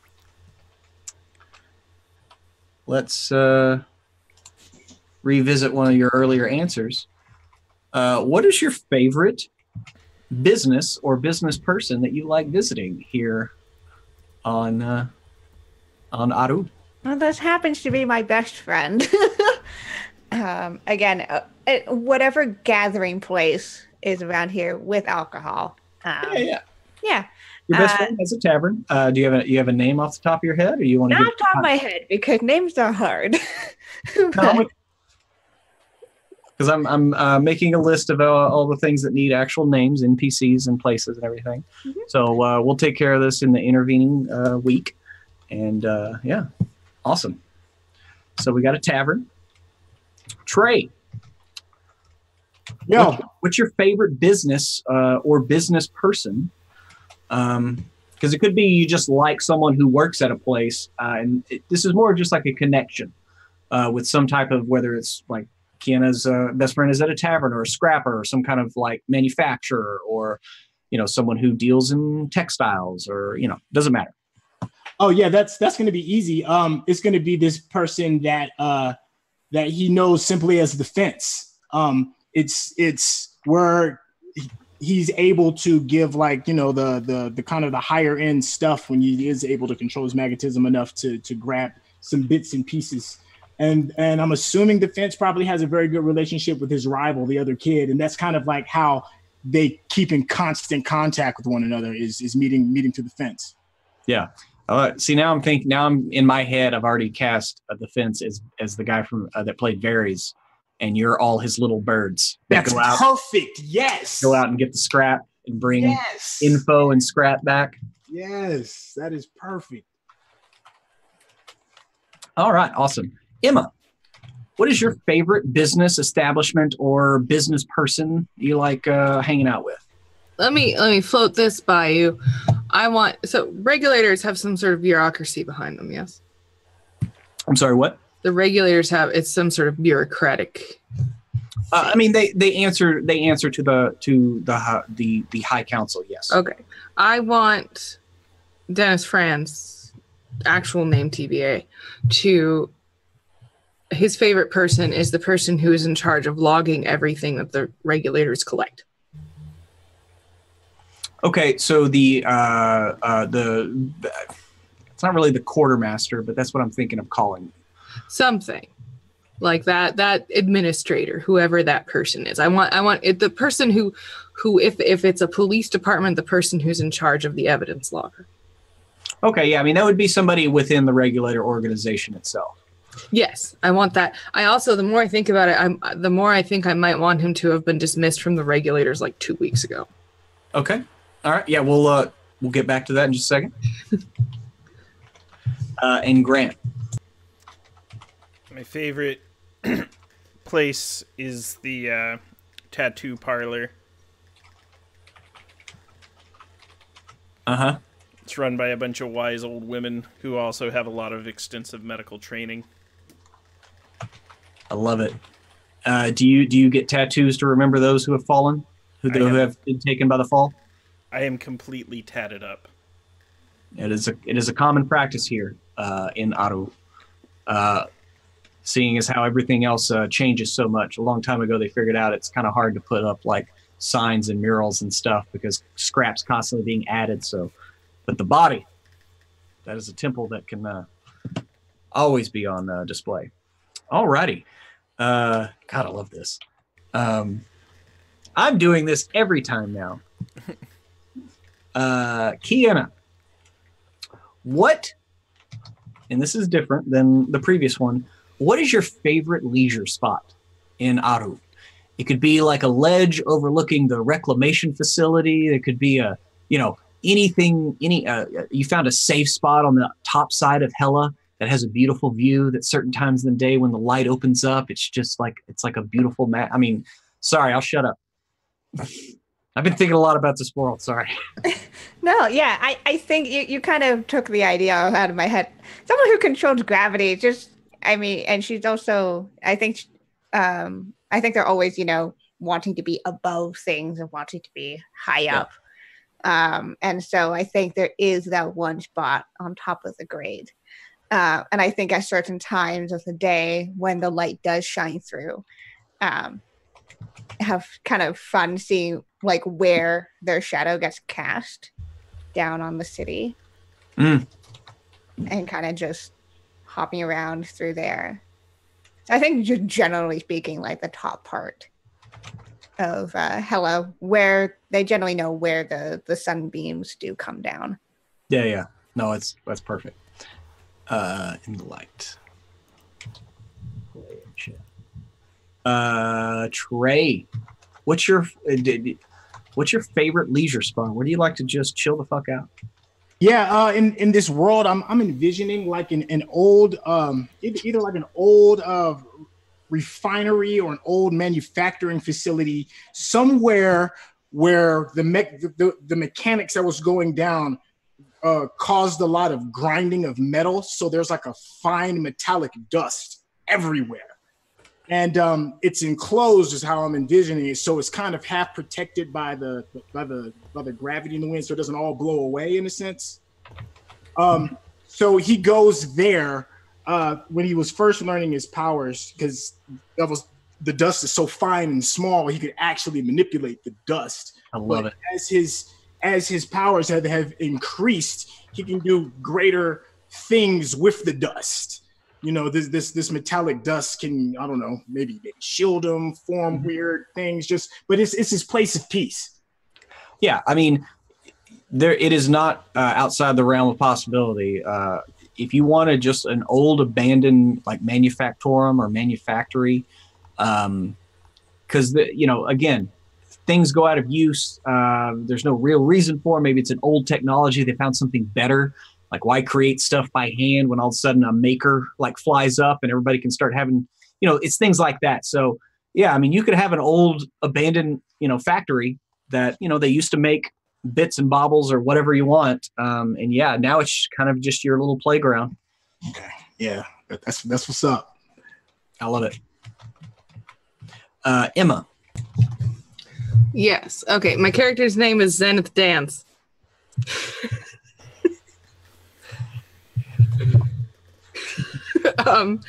Let's revisit one of your earlier answers. What is your favorite business or business person that you like visiting here on Aru? Well, this happens to be my best friend. Again, whatever gathering place is around here with alcohol. Yeah. Your best Uh, friend has a tavern. Do you have a name off the top of your head, or you want to? Not off the top of my head, because names are hard. Because I'm making a list of all the things that need actual names, NPCs and places and everything. Mhm. So we'll take care of this in the intervening week. And yeah, awesome. So we got a tavern. Trey. Yo. What's your favorite business or business person? Because it could be you just like someone who works at a place, and this is more just like a connection with some type of, whether it's like Kiana's best friend is at a tavern or a scrapper or some kind of like manufacturer, or someone who deals in textiles, or doesn't matter. Oh yeah, that's going to be easy. It's going to be this person that he knows simply as the fence. It's where he's able to give like the kind of the higher end stuff when he is able to control his magnetism enough to grab some bits and pieces. And I'm assuming the fence probably has a very good relationship with his rival, the other kid, and that's kind of like how they keep in constant contact with one another is meeting to the fence. Yeah. See, now I'm in my head. I've already cast the fence as the guy from that played Varys, and you're all his little birds. That's perfect. Yes. Go out and get the scrap and bring info and scrap back. Yes, that is perfect. All right, awesome. Emma, what is your favorite business establishment or business person you like hanging out with? Let me float this by you. So regulators have some sort of bureaucracy behind them, yes? I'm sorry, what? The regulators it's some sort of bureaucratic. I mean, they answer to the High Council, yes. Okay, I want Dennis Franz, actual name TBA, his favorite person is the person who is in charge of logging everything that the regulators collect. Okay, so the it's not really the quartermaster, but that's what I'm thinking of calling something like that administrator, whoever that person is. I want it, the person who if it's a police department, the person who's in charge of the evidence logger. Okay, yeah, I mean that would be somebody within the regulator organization itself. Yes, I want that. I also, the more I think about it, the more I think I might want him to have been dismissed from the regulators like 2 weeks ago. Okay. All right. Yeah, we'll get back to that in just a second. And Grant. My favorite place is the Tattoo Parlor. Uh-huh. It's run by a bunch of wise old women who also have a lot of extensive medical training. I love it. Do you get tattoos to remember those who have fallen? Who have been taken by the fall? I am completely tatted up. It is a common practice here in Aru. Seeing as how everything else changes so much. A long time ago, they figured out it's kind of hard to put up like signs and murals and stuff because scrap's constantly being added. So, but the body, that is a temple that can always be on display. Alrighty. God, I love this. I'm doing this every time now. Kiana, what, and this is different than the previous one, what is your favorite leisure spot in Aru? It could be like a ledge overlooking the reclamation facility. It could be anything, you found a safe spot on the top side of HEl-A that has a beautiful view that certain times in the day when the light opens up, it's just like, it's like a beautiful sorry, I'll shut up. I've been thinking a lot about this world. Sorry. No, yeah, I think you kind of took the idea out of my head. Someone who controls gravity, and she's also, I think they're always, wanting to be above things and wanting to be high up. And so I think there is that one spot on top of the grade. And I think at certain times of the day when the light does shine through, have kind of fun seeing like where their shadow gets cast down on the city and kind of just hopping around through there. I think just generally speaking, like the top part of HEl-A, where they generally know where the sunbeams do come down. Yeah. No, that's perfect. In the light. Trey, what's your favorite leisure spot? Where do you like to just chill the fuck out? Yeah, in this world, I'm envisioning like an old either like an old refinery or an old manufacturing facility somewhere where the mechanics that was going down caused a lot of grinding of metal, so there's like a fine metallic dust everywhere. And it's enclosed is how I'm envisioning it. So it's kind of half protected by the gravity in the wind, so it doesn't all blow away in a sense. So he goes there when he was first learning his powers, because the dust is so fine and small, he could actually manipulate the dust. I love it. As his powers have increased, he can do greater things with the dust. This metallic dust can, I don't know, maybe shield him, form weird things, but it's his place of peace. Yeah, it is not outside the realm of possibility. If you wanted just an old abandoned like manufactorum or manufactory, because again, things go out of use. There's no real reason for it. Maybe it's an old technology. They found something better. Like, why create stuff by hand when all of a sudden a maker like flies up and everybody can start having, it's things like that. So yeah, you could have an old abandoned, factory that, they used to make bits and baubles or whatever you want. And yeah, now it's kind of just your little playground. Okay. Yeah. That's what's up. I love it. Emma. Yes. Okay. My character's name is Zenith Dance. Can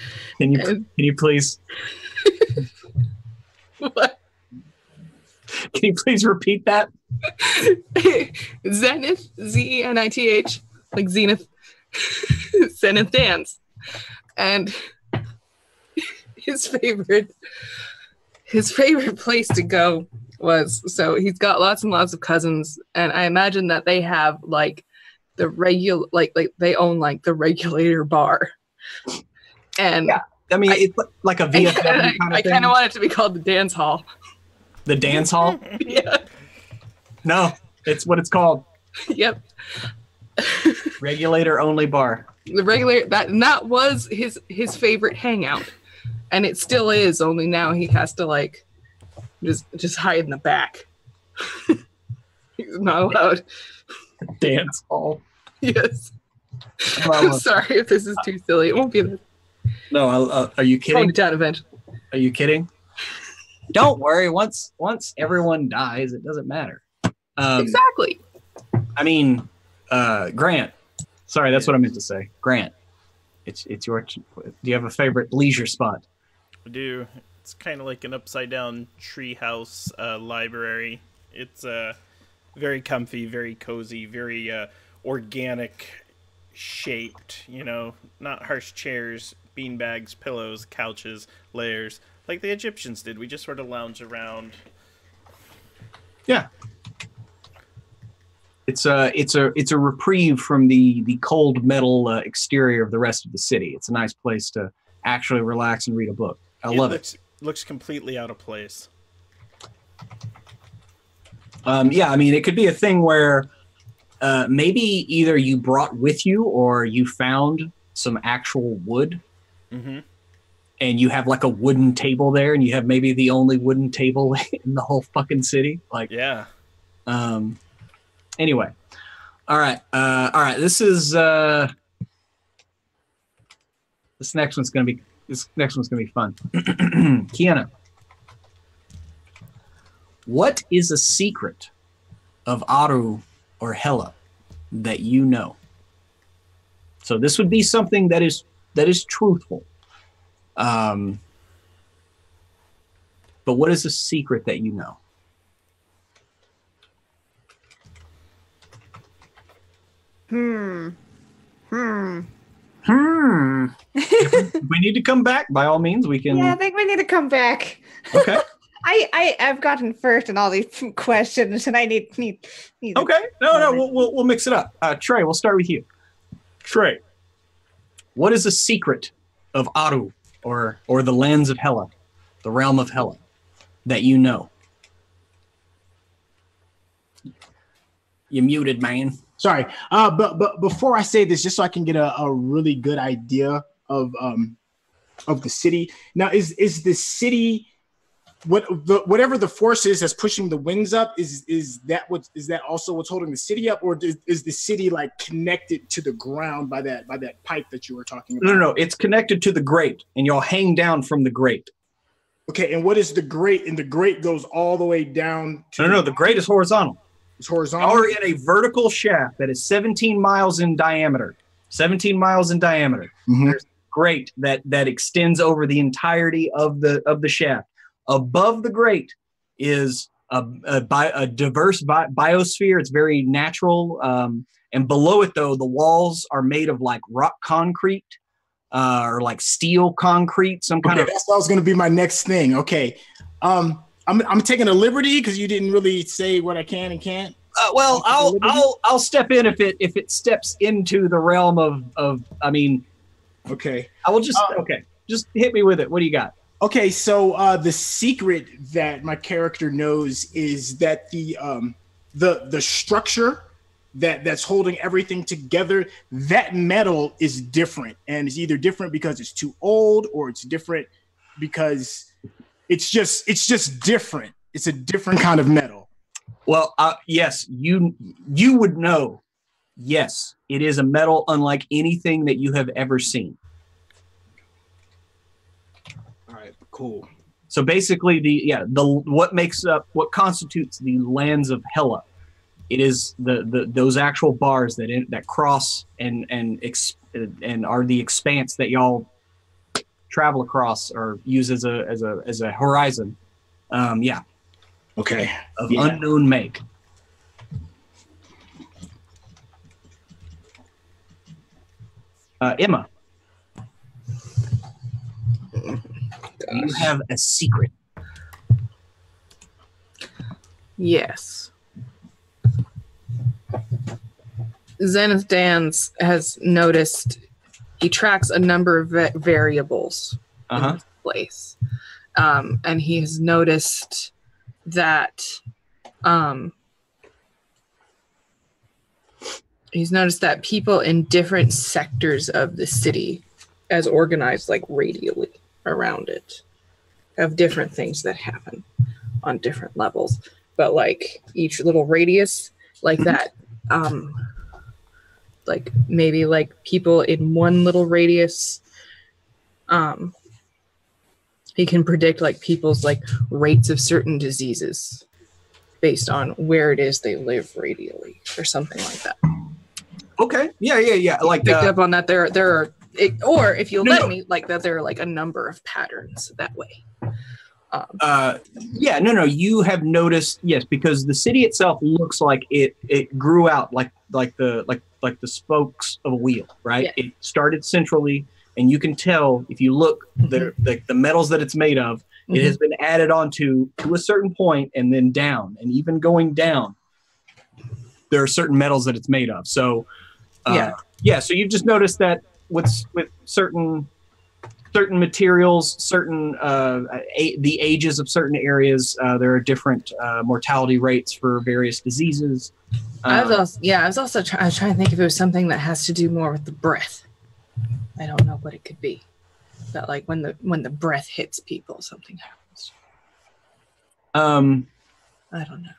you please? What? Can you please repeat that? Zenith, Zenith, like Zenith, Zenith Dance, and his favorite place to go was, so he's got lots and lots of cousins, and I imagine that they have like the they own like the Regulator bar. And yeah, it's like a VFW kind of I kind of want it to be called the dance hall. The dance hall? Yeah. No, it's what it's called. Yep. Regulator only bar. The Regulator, that was his favorite hangout, and it still is. Only now he has to like Just hide in the back. He's not allowed. Dance hall. Yes. I'm sorry if this is too silly. It won't be that. No, are you kidding? Calm it down eventually. Are you kidding? Don't worry. Once everyone dies, it doesn't matter. Exactly. I mean, Grant. Sorry, that's what I meant to say. Grant, it's your. Do you have a favorite leisure spot? I do. It's kind of like an upside down treehouse library. It's very comfy, very cozy, very organic shaped. You know, not harsh chairs, beanbags, pillows, couches, layers, like the Egyptians did. We just sort of lounge around. Yeah. It's a reprieve from the cold metal exterior of the rest of the city. It's a nice place to actually relax and read a book. I love it. Looks completely out of place. Yeah, I mean, it could be a thing where maybe either you brought with you or you found some actual wood, and you have like a wooden table there, and you have maybe the only wooden table in the whole fucking city. Like, yeah. Anyway, all right. This next one's gonna be fun. Kiana, what is a secret of Aru or HEl-A that you know? So this would be something that is truthful. But what is a secret that you know? If we need to come back, by all means, we can. Yeah, I think we need to come back. Okay. I've gotten first in all these questions, and I need. Okay. No. We'll mix it up. Trey, we'll start with you. Trey, what is a secret of Aru or the lands of HEl-A, the realm of HEl-A, that you know? You muted, man. Sorry, but before I say this, just so I can get a really good idea of the city. Now, is the city whatever the force is that's pushing the winds up? Is that also what's holding the city up, or is the city like connected to the ground by that pipe that you were talking about? No. It's connected to the grate, and y'all hang down from the grate. Okay, and what is the grate? And the grate goes all the way down to. No. The grate is horizontal. It's horizontal. Or in a vertical shaft that is 17 miles in diameter. 17 miles in diameter. Mm-hmm. There's a grate that extends over the entirety of the shaft. Above the grate is a diverse biosphere. It's very natural. And below it, though, the walls are made of like rock concrete or like steel concrete. Some kind of. That was going to be my next thing. Okay. I'm taking a liberty because you didn't really say what I can and can't. Well, I'll step in if it steps into the realm of I mean. Okay. I will just just hit me with it. What do you got? Okay, so the secret that my character knows is that the structure that's holding everything together, that metal is different, and it's either different because it's too old, or it's different because it's just different. It's a different kind of metal. Well, yes, you would know. Yes, it is a metal unlike anything that you have ever seen. Cool. So basically, what constitutes the lands of HEl-A? It is those actual bars that cross and are the expanse that y'all travel across or use as a horizon. Yeah. Okay. Of unknown make. Emma. You have a secret. Yes. Zenith Dance has noticed, he tracks a number of variables in this place. And he has noticed that people in different sectors of the city, as organized like radially around it, have different things that happen. on different levels, but like each little radius like that, like maybe like people in one little radius, he can predict like people's like rates of certain diseases based on where it is they live radially or something like that. Okay. Yeah. Like Picked up on that there are or if you'll let me, like that there are like a number of patterns that way. You have noticed, yes, because the city itself looks like it grew out like the spokes of a wheel, right? Yeah. It started centrally, and you can tell if you look the metals that it's made of, it has been added onto to a certain point and then down, and even going down, there are certain metals that it's made of. So so you've just noticed that with certain materials, certain the ages of certain areas, there are different mortality rates for various diseases. I was also trying to think if it was something that has to do more with the breath. I don't know what it could be, but like when the breath hits people, something happens. I don't know.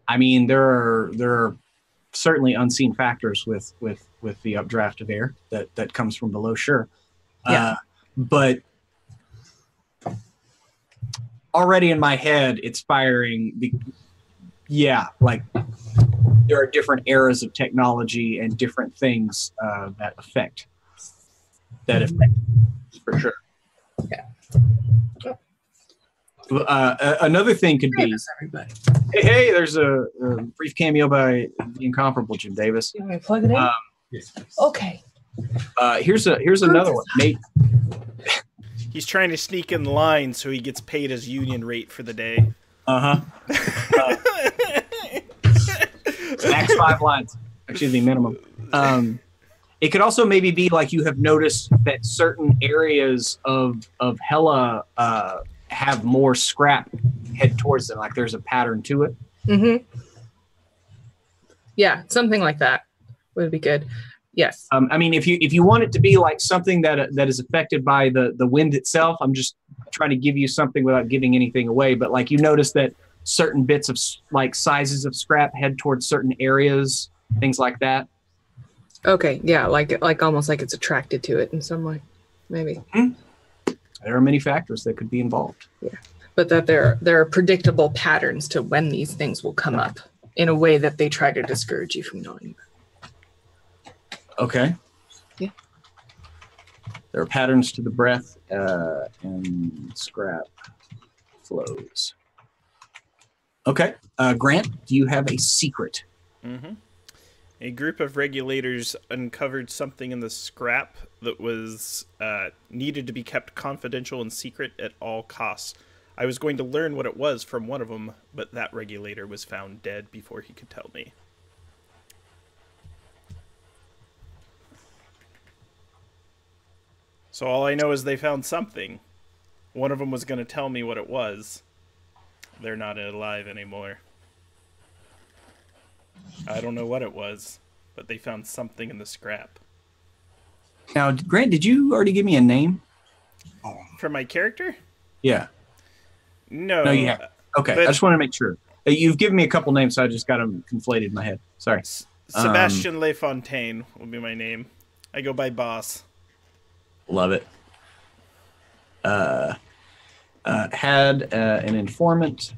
I mean, there are certainly unseen factors with the updraft of air that comes from below, sure. Yeah. But already in my head, it's firing. Like there are different eras of technology and different things that affect for sure. Yeah. Another thing could be, everybody. Hey, there's a brief cameo by the incomparable Jim Davis. You want me to plug it in? Yes. Okay. Here's another one. Nate. He's trying to sneak in the line so he gets paid his union rate for the day. Max 5 lines. Actually, the minimum. It could also maybe be like you have noticed that certain areas of HEl-A have more scrap head towards them, like there's a pattern to it. Yeah, something like that would be good. Yes. I mean, if you want it to be like something that is affected by the wind itself, I'm just trying to give you something without giving anything away. But like you notice that certain bits of like sizes of scrap head towards certain areas, things like that. Okay. Yeah, like almost like it's attracted to it in some way, maybe. There are many factors that could be involved. Yeah, but that there are predictable patterns to when these things will come up in a way that they try to discourage you from knowing. Okay. Yeah. There are patterns to the breath and scrap flows. Okay. Grant, do you have a secret? A group of regulators uncovered something in the scrap that was needed to be kept confidential and secret at all costs. I was going to learn what it was from one of them, but that regulator was found dead before he could tell me. So all I know is they found something. One of them was going to tell me what it was. They're not alive anymore. I don't know what it was, but they found something in the scrap. Now, Grant, did you already give me a name? For my character? Yeah. No. No, you haven't. Okay, I just want to make sure. You've given me a couple names, so I just got them conflated in my head. Sorry. Sebastian Lefontaine will be my name. I go by Boss. Love it. Had an informant,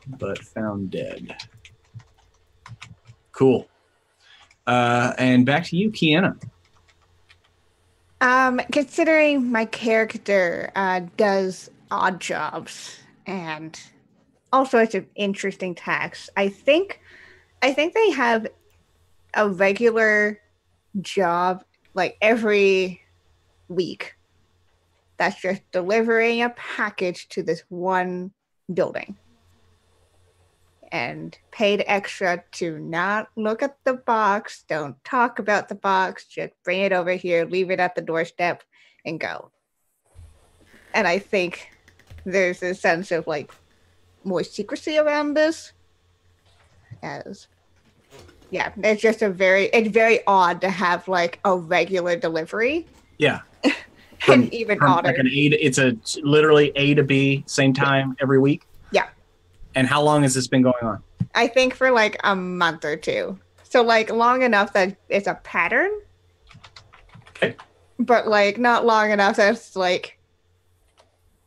but found dead. Cool. And back to you, Kiana. Considering my character does odd jobs and all sorts of interesting tasks, I think they have a regular job like every week that's just delivering a package to this one building and paid extra to not look at the box, don't talk about the box, just bring it over here, leave it at the doorstep, and go. And I think there's a sense of like more secrecy around this. As yeah, it's just it's very odd to have like a regular delivery. Yeah. And even odder. Like it's a literally A to B, same time every week? Yeah. And how long has this been going on? I think for like a month or two. So like long enough that it's a pattern. Okay. But like not long enough that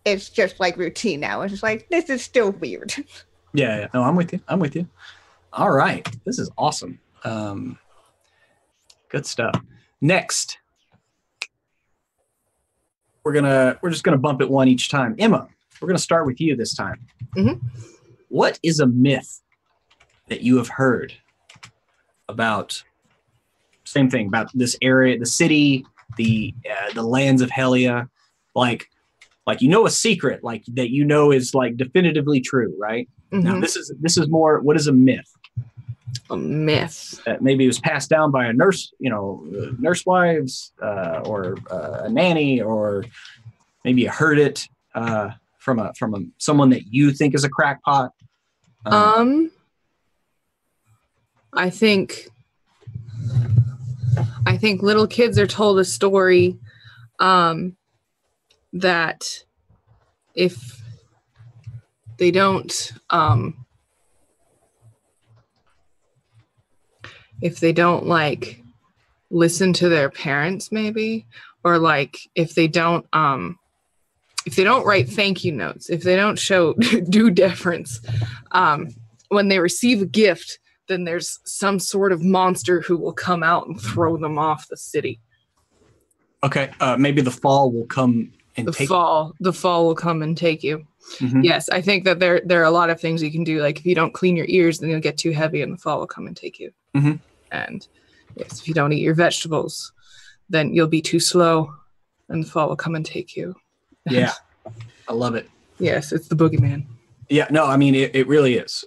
it's just like routine now. It's just like, this is still weird. Yeah. No, I'm with you. All right. This is awesome. Good stuff. Next. We're just gonna bump it one each time. Emma, we're gonna start with you this time. Mhm. What is a myth that you have heard about? Same thing about this area, the city, the lands of HEl-A, like a secret like that is like definitively true, right? Mhm. Now this is more. What is a myth? A myth. Maybe it was passed down by a nurse, nurse wives, or a nanny, or maybe you heard it from someone that you think is a crackpot. I think little kids are told a story that if they don't like listen to their parents, maybe, or like if they don't write thank you notes, if they don't show due deference when they receive a gift, then there's some sort of monster who will come out and throw them off the city. Okay, maybe the fall will come and take the fall will come and take you. Mm-hmm. Yes, I think that there are a lot of things you can do. Like if you don't clean your ears, then you'll get too heavy and the fall will come and take you. Mm-hmm. And yes, if you don't eat your vegetables, then you'll be too slow and the fall will come and take you. Yeah, I love it. Yes, it's the boogeyman. Yeah, no, I mean, it really is.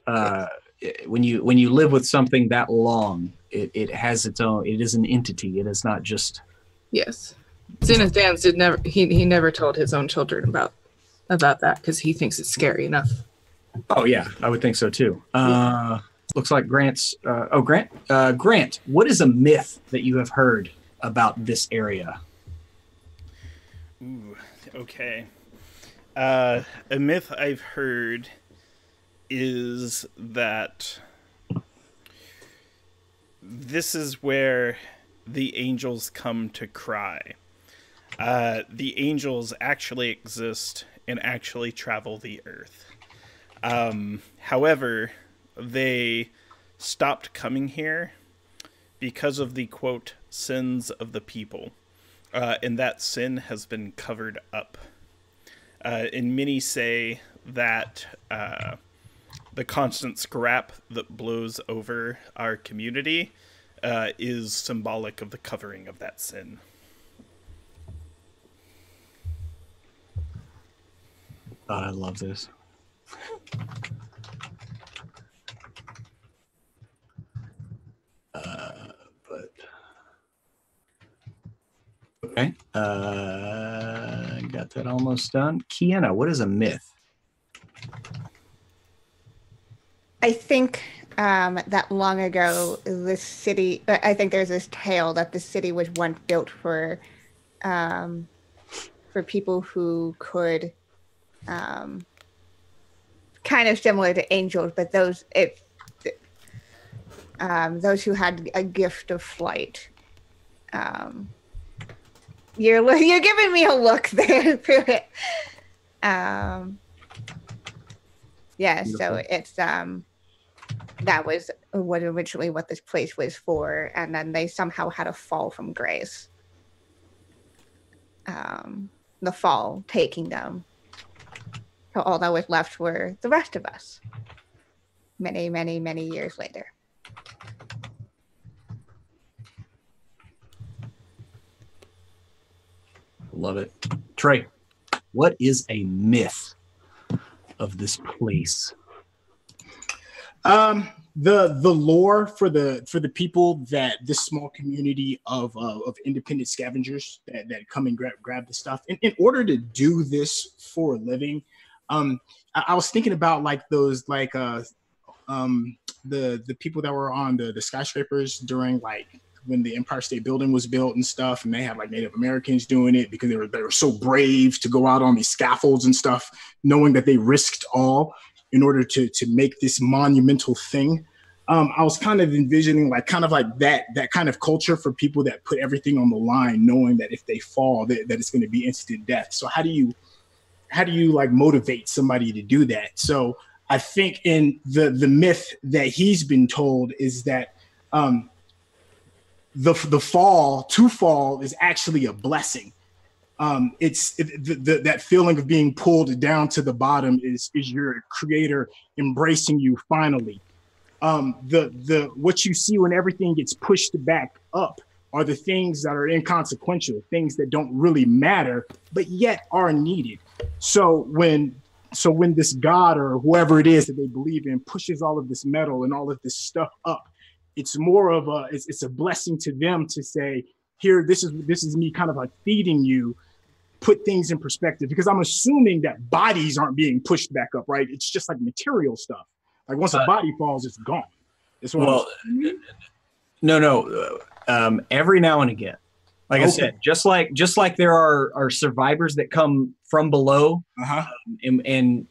When you live with something that long, it has its own, it is an entity. It is not just. Yes. Zenith Dance he never told his own children about that because he thinks it's scary enough. Oh yeah, I would think so too. Looks like Grant's. Grant, what is a myth that you have heard about this area? Ooh, okay. A myth I've heard is that this is where the angels come to cry. The angels actually exist and actually travel the earth. However, they stopped coming here because of the, quote, sins of the people. And that sin has been covered up. And many say that the constant scrap that blows over our community is symbolic of the covering of that sin. God, I love this. Okay. Got that almost done. Kiana, what is a myth? I think that long ago, this city, I think there's this tale that the city was once built for people who could, kind of similar to angels, but those who had a gift of flight. You're giving me a look there. Yeah, so it's that was what originally what this place was for, and then they somehow had a fall from grace. The fall taking them. So all that was left were the rest of us. Many, many, many years later. Love it. Trey, what is a myth of this place? The lore for the people that this small community of independent scavengers that come and grab the stuff in order to do this for a living. I was thinking about like those the people that were on the skyscrapers during like when the Empire State Building was built and stuff, and they had like Native Americans doing it because they were so brave to go out on these scaffolds and stuff, knowing that they risked all in order to make this monumental thing. I was kind of envisioning like that kind of culture for people that put everything on the line, knowing that if they fall, that it's going to be instant death. So how do you like motivate somebody to do that? So I think in the myth that he's been told is that the fall is actually a blessing. That feeling of being pulled down to the bottom is your creator embracing you finally. What you see when everything gets pushed back up are the things that are inconsequential, things that don't really matter, but yet are needed. So when this god or whoever it is that they believe in pushes all of this metal and all of this stuff up, it's more of it's a blessing to them to say, here, this is me kind of like feeding you, put things in perspective, because I'm assuming that bodies aren't being pushed back up, right? It's just like material stuff. Like once a body falls, it's gone. That's what no. Every now and again, like I said, just like there are survivors that come from below, and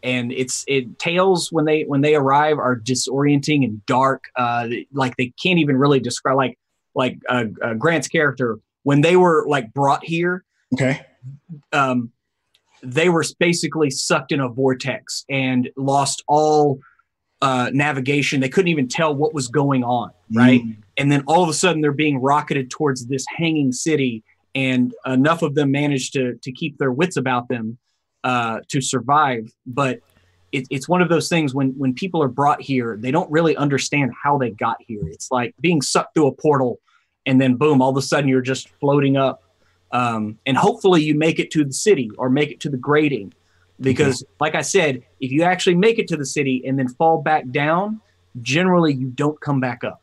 tales when they arrive are disorienting and dark. Like they can't even really describe. Like Grant's character, when they were like brought here, they were basically sucked in a vortex and lost all navigation. They couldn't even tell what was going on, right? And then all of a sudden they're being rocketed towards this hanging city, and enough of them managed to keep their wits about them to survive. But it's one of those things when people are brought here, they don't really understand how they got here. It's like being sucked through a portal, and then boom, all of a sudden you're just floating up. And hopefully you make it to the city or make it to the grading. Because like I said, if you actually make it to the city and then fall back down, generally you don't come back up.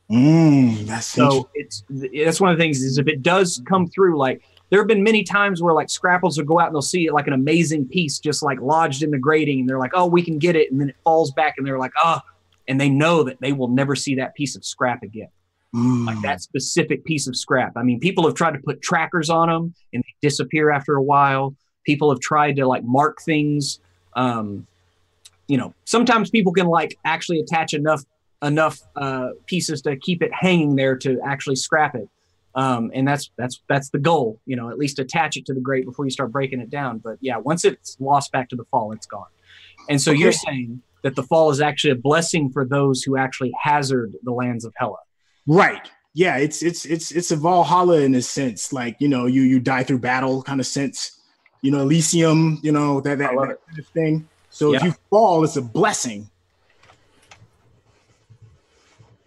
That's one of the things is if it does come through, like there have been many times where like Scrapples will go out and they'll see like an amazing piece just like lodged in the grading, and they're like, oh, we can get it. And then it falls back and they're like, oh, and they know that they will never see that piece of scrap again. Like that specific piece of scrap. I mean, people have tried to put trackers on them and they disappear after a while. People have tried to like mark things. Sometimes people can like actually attach enough pieces to keep it hanging there to actually scrap it. And that's the goal, at least attach it to the grate before you start breaking it down. But yeah, once it's lost back to the fall, it's gone. And so you're saying that the fall is actually a blessing for those who actually hazard the lands of HEl-A. Right. Yeah, it's a Valhalla in a sense, like, you die through battle kind of sense, Elysium, that kind of thing. So if you fall, it's a blessing.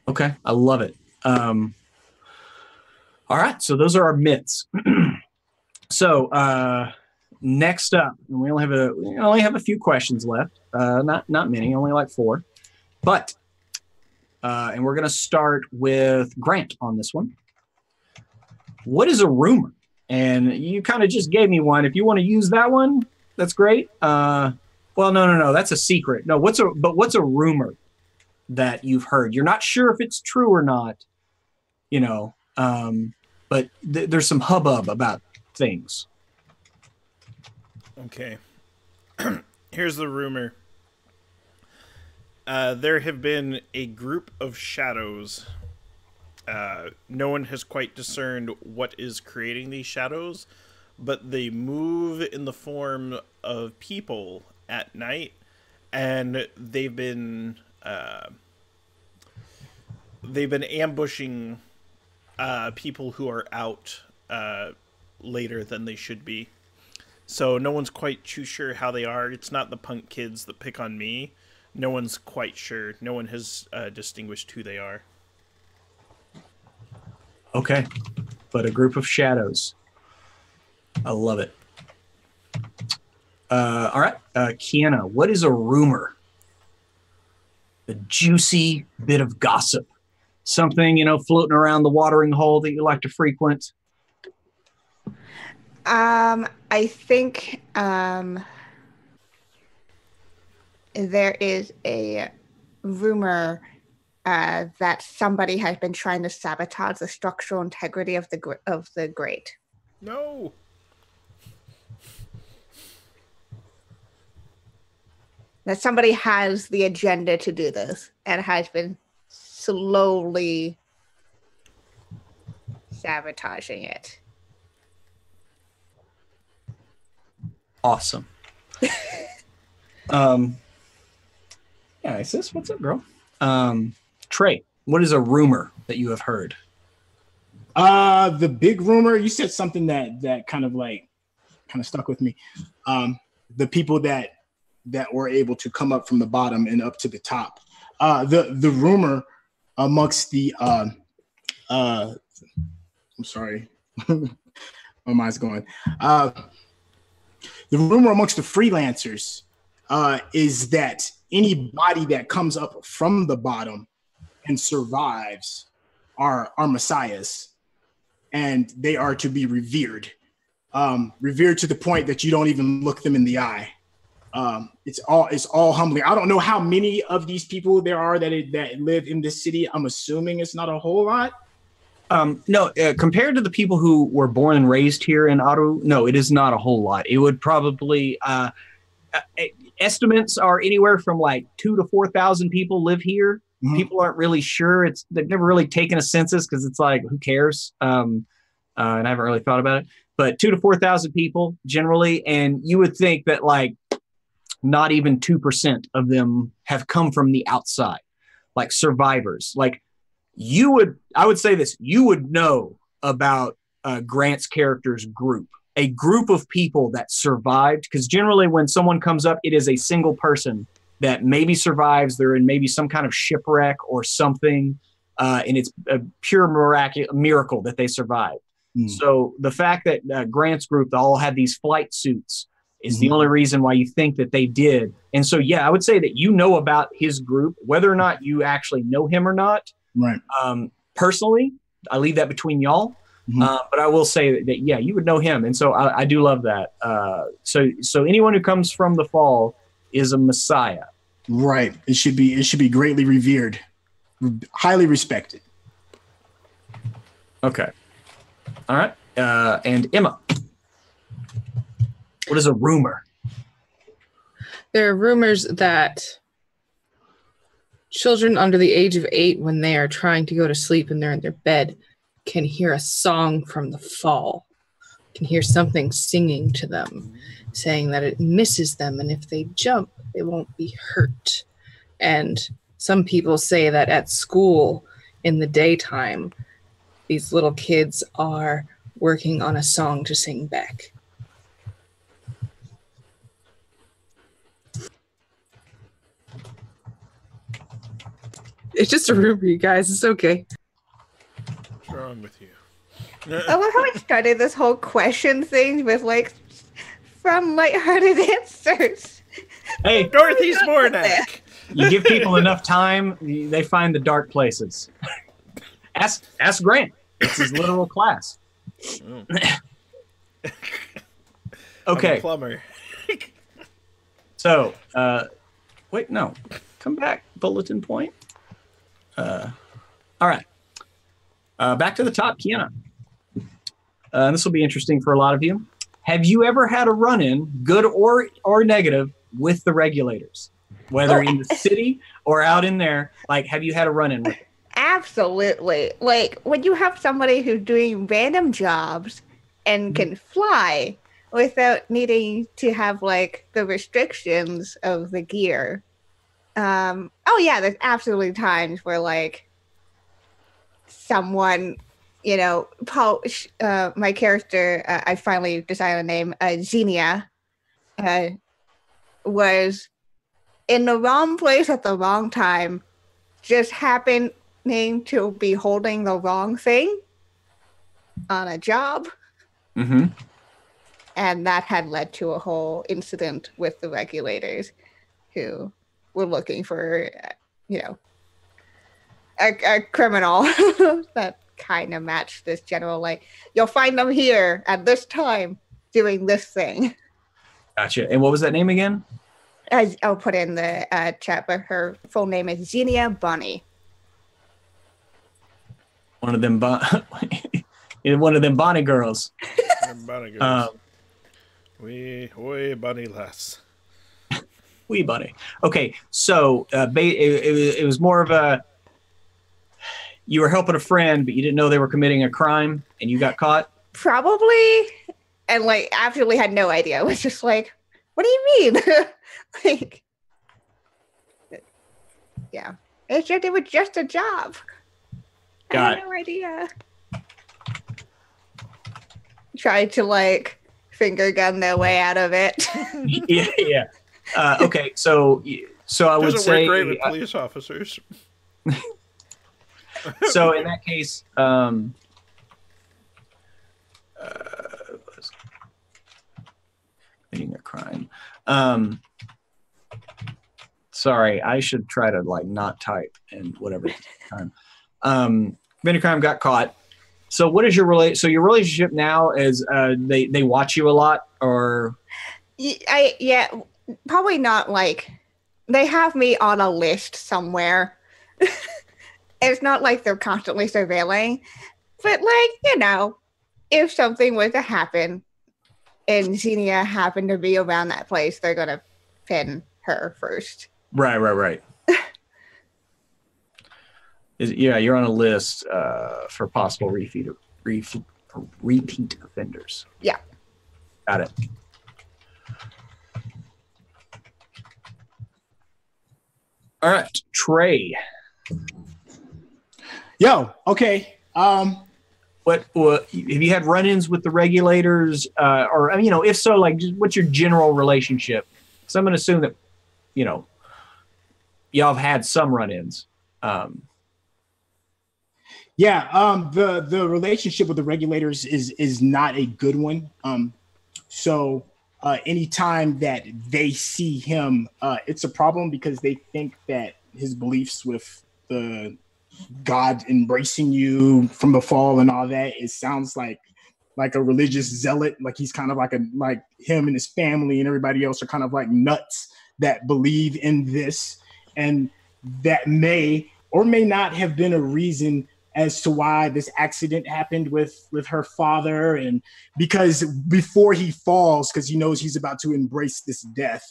Okay, I love it. All right, so those are our myths. So next up, and we only have a few questions left. Not many, only like 4. But and we're going to start with Grant on this one. What is a rumor? And you kind of just gave me one. If you want to use that one, that's great. Well, no, that's a secret. No, what's a rumor that you've heard? You're not sure if it's true or not, but there's some hubbub about things. Okay. Here's the rumor. There have been a group of shadows. No one has quite discerned what is creating these shadows, but they move in the form of people at night, and they've been ambushing people who are out later than they should be. So no one's quite too sure how they are. It's not the punk kids that pick on me. No one's quite sure. No one has distinguished who they are. Okay, but a group of shadows. I love it. All right, Kiana, what is a rumor? A juicy bit of gossip. Something, floating around the watering hole that you like to frequent. I think there is a rumor that somebody has been trying to sabotage the structural integrity of the grate. No. That somebody has the agenda to do this and has been slowly sabotaging it. Awesome. Yeah, Isis, what's up, girl? Trey, what is a rumor that you have heard? The big rumor, you said something that kind of stuck with me. The people that were able to come up from the bottom and up to the top. The rumor amongst the I'm sorry, my mind's going. The rumor amongst the freelancers is that anybody that comes up from the bottom and survives are messiahs, and they are to be revered. Revered to the point that you don't even look them in the eye. It's all humbling. I don't know how many of these people there are that live in this city. I'm assuming it's not a whole lot. No, compared to the people who were born and raised here in Aru, no, it is not a whole lot. It would probably estimates are anywhere from like 2,000 to 4,000 people live here. Mm-hmm. People aren't really sure. They've never really taken a census because it's like, who cares? And I haven't really thought about it. But 2,000 to 4,000 people generally, and you would think that like not even 2% of them have come from the outside, like survivors. Like I would say this, you would know about Grant's character's group, a group of people that survived, because generally when someone comes up, it is a single person that maybe survives. They're in maybe some kind of shipwreck or something, and it's a pure miracle that they survived. Mm. So the fact that Grant's group all had these flight suits is the only reason why you think that they did. And so, yeah, I would say that you know about his group, whether or not you actually know him or not. Right. Personally, I leave that between y'all. Mm-hmm. But I will say that, yeah, you would know him. And so I do love that. So anyone who comes from the fall is a messiah. Right. It should be greatly revered, highly respected. Okay. All right. And Emma, what is a rumor? There are rumors that children under the age of 8, when they are trying to go to sleep and they're in their bed, can hear a song from the fall, can hear something singing to them, saying that it misses them, and if they jump, they won't be hurt. And some people say that at school in the daytime, these little kids are working on a song to sing back. It's just a rumor, you guys. It's okay. What's wrong with you? I love how it started this whole question thing with like from lighthearted answers. Hey, Dorothy Spornak. You give people enough time, they find the dark places. Ask Grant. It's his literal class. Oh. Okay. I'm a plumber. So, wait, no. Come back, bulletin point. All right. Back to the top, Kiana. This will be interesting for a lot of you. Have you ever had a run-in, good or negative, with the Regulators? Whether in the city or out in there, like, have you had a run-in with them? Absolutely. Like, when you have somebody who's doing random jobs and can fly without needing to have, like, the restrictions of the gear. Oh, yeah, there's absolutely times where, like, someone, you know, my character, I finally decided to name, Xenia, was in the wrong place at the wrong time, just happening to be holding the wrong thing on a job. Mm-hmm. And that had led to a whole incident with the Regulators who were looking for, you know, a criminal that kind of matched this general, like, you'll find them here at this time doing this thing. Gotcha. And what was that name again? I'll put in the chat, but her full name is Xenia Bunny. One of them, one of them Bonnie girls. Bunny girls. Wee bunny lass. Wee bunny. Okay, so it was more of a, you were helping a friend, but you didn't know they were committing a crime, and you got caught? Probably. And like, absolutely had no idea. It was just like, what do you mean? Like, yeah. It was just a job. I had no idea. Tried to like finger gun their way out of it. Yeah. Okay, so I would say doesn't work great with police officers. So in that case, committing a crime. Sorry, I should try to like not type and whatever time. Committing a crime, got caught. So what is your relationship now is they watch you a lot, or? Yeah, probably not. Like, they have me on a list somewhere. It's not like they're constantly surveilling, but like, you know, if something were to happen and Xenia happened to be around that place, they're gonna pin her first. Right. Yeah, you're on a list for possible repeat offenders. Yeah. Got it. All right, Trey. Yo, okay. What have you had run-ins with the regulators, or I mean, you know, if so, like, just what's your general relationship? So I'm going to assume that, you know, y'all have had some run-ins. The relationship with the regulators is not a good one. So anytime that they see him, it's a problem because they think that his beliefs with the God embracing you from the fall and all that, it sounds like a religious zealot. Like he's kind of like him and his family and everybody else are kind of like nuts that believe in this, and that may or may not have been a reason as to why this accident happened with her father. And because before he falls, because he knows he's about to embrace this death,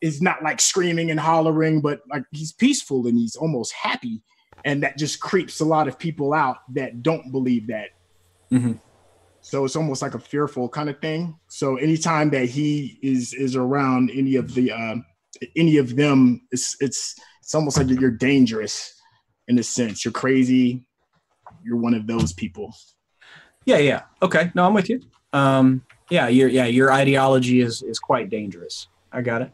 is not like screaming and hollering, but like he's peaceful and he's almost happy. And that just creeps a lot of people out that don't believe that. Mm-hmm. So it's almost like a fearful kind of thing. So anytime that he is around any of them, it's almost like you're dangerous in a sense. You're crazy. You're one of those people. Yeah. Okay. No, I'm with you. Your ideology is quite dangerous. I got it.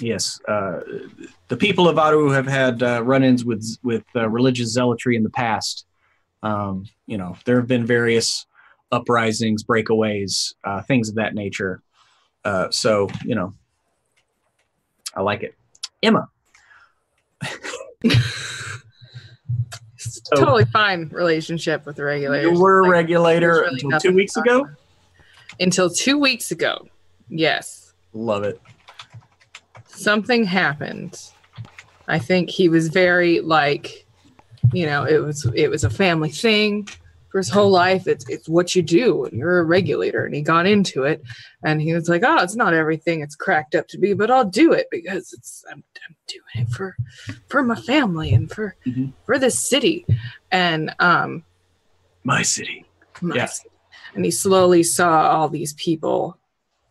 Yes. The people of Aru have had run-ins with religious zealotry in the past. You know, there have been various uprisings, breakaways, things of that nature. So, you know, I like it. Emma. Totally fine relationship with the regulators. You were a regulator until 2 weeks ago? Until 2 weeks ago. Yes. Love it. Something happened. I think he was very like, you know, it was a family thing for his whole life. It's what you do when you're a regulator. And he got into it and he was like, oh, it's not everything it's cracked up to be, but I'll do it because I'm doing it for my family and for this city. And my city. City. And he slowly saw all these people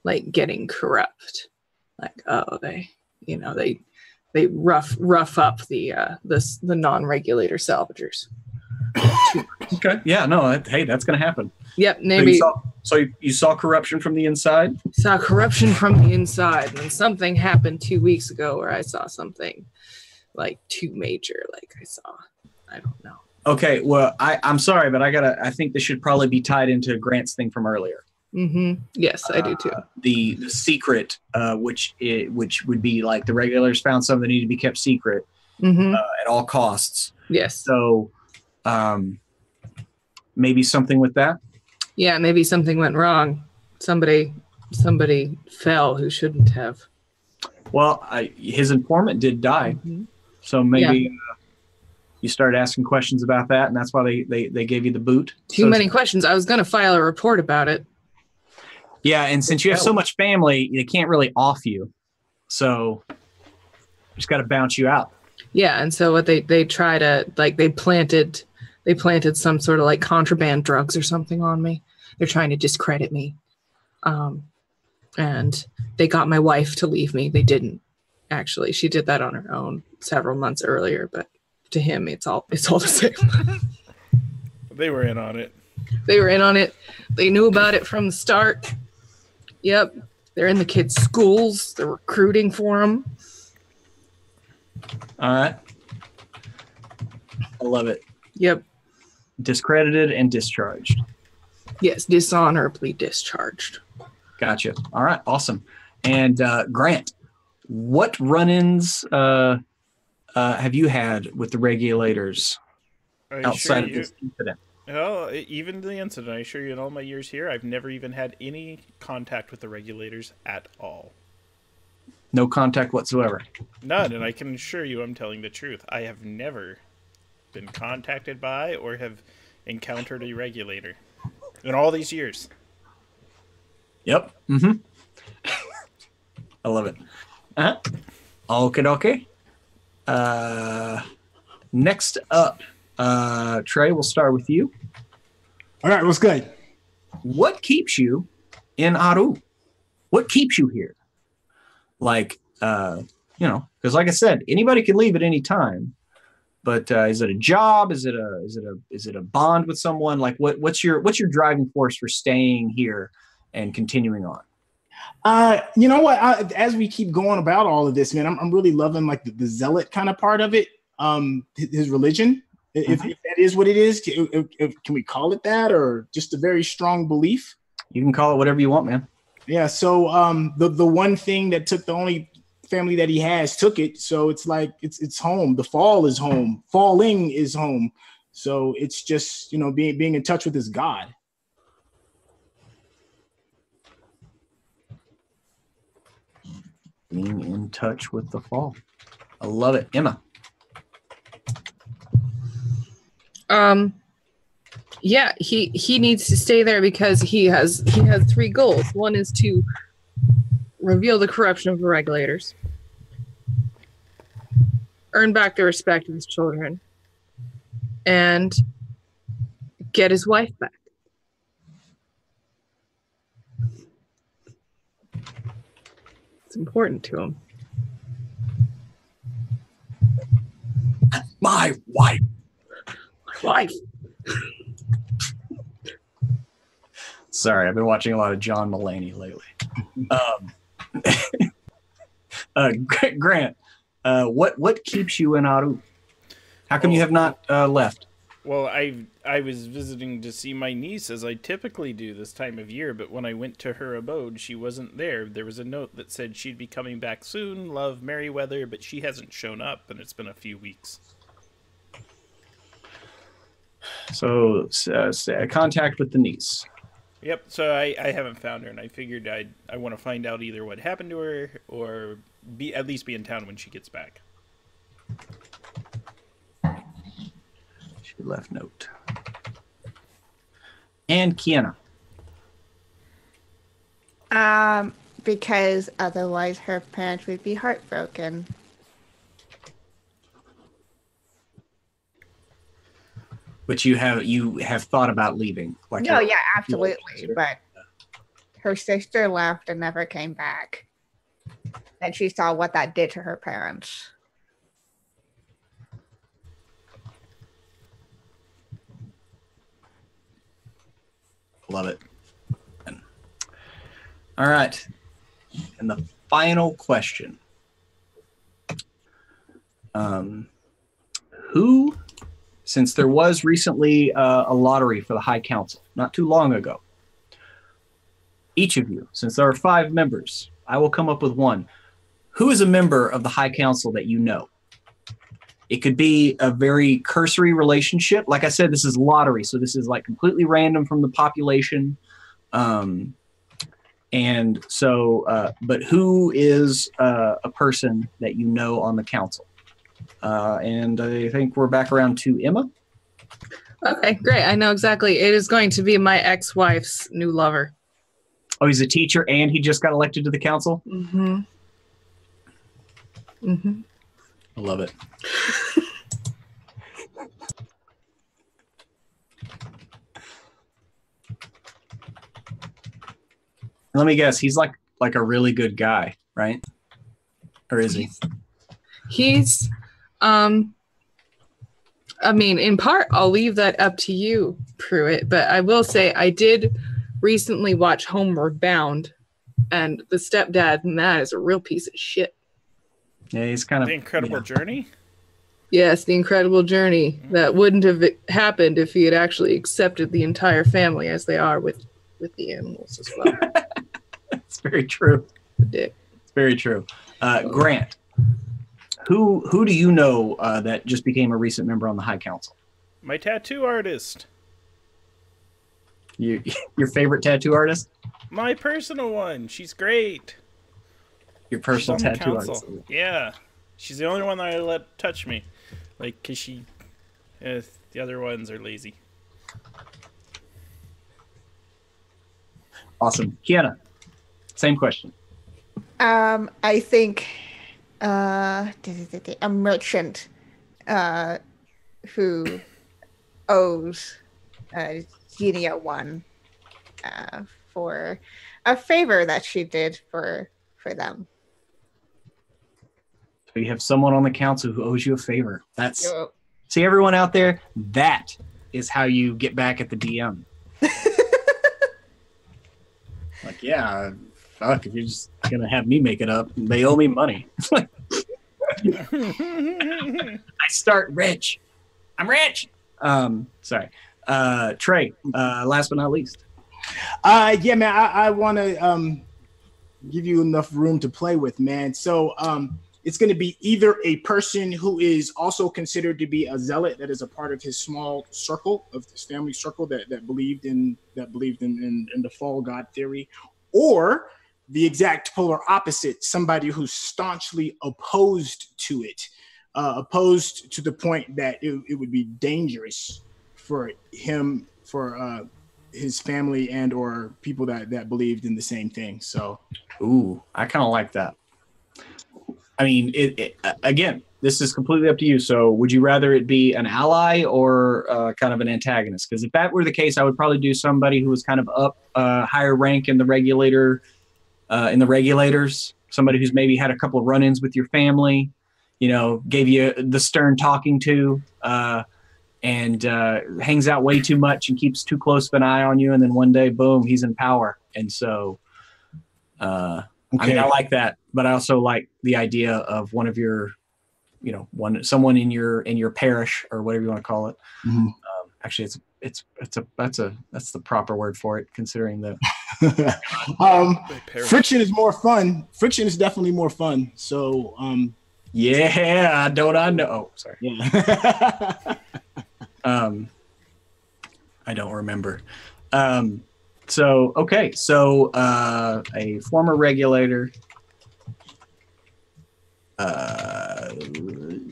like getting corrupt. Like, oh, they rough up the non-regulator salvagers. Okay. Yeah. No. Hey, that's gonna happen. Yep. Maybe. So you saw corruption from the inside. Saw corruption from the inside, and something happened 2 weeks ago where I saw something like too major. Like I don't know. Okay. Well, I'm sorry, but I think this should probably be tied into Grant's thing from earlier. Mm-hmm. Yes, I do too. The secret, which would be like the regulators found something that needed to be kept secret at all costs. Yes. So maybe something with that. Yeah, maybe something went wrong. Somebody fell who shouldn't have. Well, his informant did die, so maybe You started asking questions about that, and that's why they gave you the boot. Too many questions. I was going to file a report about it. Yeah, and since you have so much family, they can't really off you. So just got to bounce you out. Yeah, and so what they try to, like, they planted some sort of like contraband drugs or something on me. They're trying to discredit me. And they got my wife to leave me. They didn't, actually. She did that on her own several months earlier, but to him, it's all the same. They were in on it. They were in on it. They knew about it from the start. Yep. They're in the kids' schools. They're recruiting for them. All right. I love it. Yep. Discredited and discharged. Yes, dishonorably discharged. Gotcha. All right. Awesome. And Grant, what run-ins have you had with the Regulators outside of this incident? Well, even the incident, I assure you, in all my years here, I've never even had any contact with the Regulators at all. No contact whatsoever. None, and I can assure you I'm telling the truth. I have never been contacted by or have encountered a Regulator in all these years. Yep. Mm-hmm. I love it. Okay. Next up, Trey, we'll start with you. All right, what's good? What keeps you in Aru? What keeps you here? Like, because like I said, anybody can leave at any time. But is it a job? Is it a bond with someone? Like, what's your driving force for staying here and continuing on? You know what? As we keep going about all of this, man, I'm really loving like the zealot kind of part of it. His religion, if that is what it is, can we call it that, or just a very strong belief? You can call it whatever you want, man. Yeah. So the one thing that took the only family that he has took it, so it's like it's home. The fall is home. Falling is home. So it's just being in touch with his God. Being in touch with the fall. I love it. Emma. Yeah, he needs to stay there because he has 3 goals. One is to reveal the corruption of the Regulators, earn back the respect of his children, and get his wife back. It's important to him. My wife. My wife. Sorry, I've been watching a lot of John Mulaney lately. Grant, what keeps you in Aru? How come you have not left? Well, I was visiting to see my niece, as I typically do this time of year, but when I went to her abode, she wasn't there. There was a note that said she'd be coming back soon, love Merryweather, but she hasn't shown up, and it's been a few weeks. So, contact with the niece. Yep, so I haven't found her, and I figured I want to find out either what happened to her, or at least be in town when she gets back. She left note. And Kiana. Because otherwise her parents would be heartbroken. But you have thought about leaving. Like No, yeah, absolutely. But her sister left and never came back. And she saw what that did to her parents. Love it. All right. And the final question. Who, since there was recently a lottery for the High Council, not too long ago, each of you, since there are 5 members, I will come up with one. Who is a member of the High Council that you know? It could be a very cursory relationship. Like I said, this is lottery, so this is like completely random from the population. And so, but who is a person that you know on the council? And I think we're back around to Emma. Okay, great. I know exactly. It is going to be my ex-wife's new lover. Oh, he's a teacher and he just got elected to the council? Mm-hmm. Mm-hmm. I love it. Let me guess. He's like a really good guy, right? Or is he? He's, I mean, in part, I'll leave that up to you, Pruitt. But I will say I did recently watch Homeward Bound, and the stepdad in that is a real piece of shit. Yeah, he's kind of The Incredible Journey. Yes, the incredible journey that wouldn't have happened if he had actually accepted the entire family as they are with the animals as well. It's very true. The dick. It's very true. Grant, who do you know that just became a recent member on the High Council? My tattoo artist. Your favorite tattoo artist? My personal one. She's great. Your personal She's on the tattoo council. artist? Yeah. She's the only one that I let touch me. Like, because the other ones are lazy. Awesome. Kiana, same question. I think a merchant who owes Genia one for a favor that she did for them. So you have someone on the council who owes you a favor. That's Yo. See, everyone out there, that is how you get back at the DM. Like, yeah, fuck, if you're just gonna have me make it up, they owe me money. I start rich. I'm rich. Sorry. Trey, last but not least. Yeah, man, I want to give you enough room to play with, man. So it's going to be either a person who is also considered to be a zealot, that is a part of his small circle, of his family circle that believed in the fall god theory, or the exact polar opposite, somebody who's staunchly opposed to it, opposed to the point that it would be dangerous for him, for his family, and or people that believed in the same thing. So, ooh, I kind of like that. I mean, again, this is completely up to you. So would you rather it be an ally or kind of an antagonist? Because if that were the case, I would probably do somebody who was kind of up higher rank in the regulators, somebody who's maybe had a couple of run-ins with your family, gave you the stern talking to, and hangs out way too much and keeps too close of an eye on you. And then one day, boom, he's in power. And so, okay. I mean, I like that, but I also like the idea of one of your, someone in your parish or whatever you want to call it. Mm-hmm. Actually, that's the proper word for it, considering that. Friction is more fun. Friction is definitely more fun. So, yeah, don't I know? Oh, sorry. Yeah. I don't remember. So a former regulator.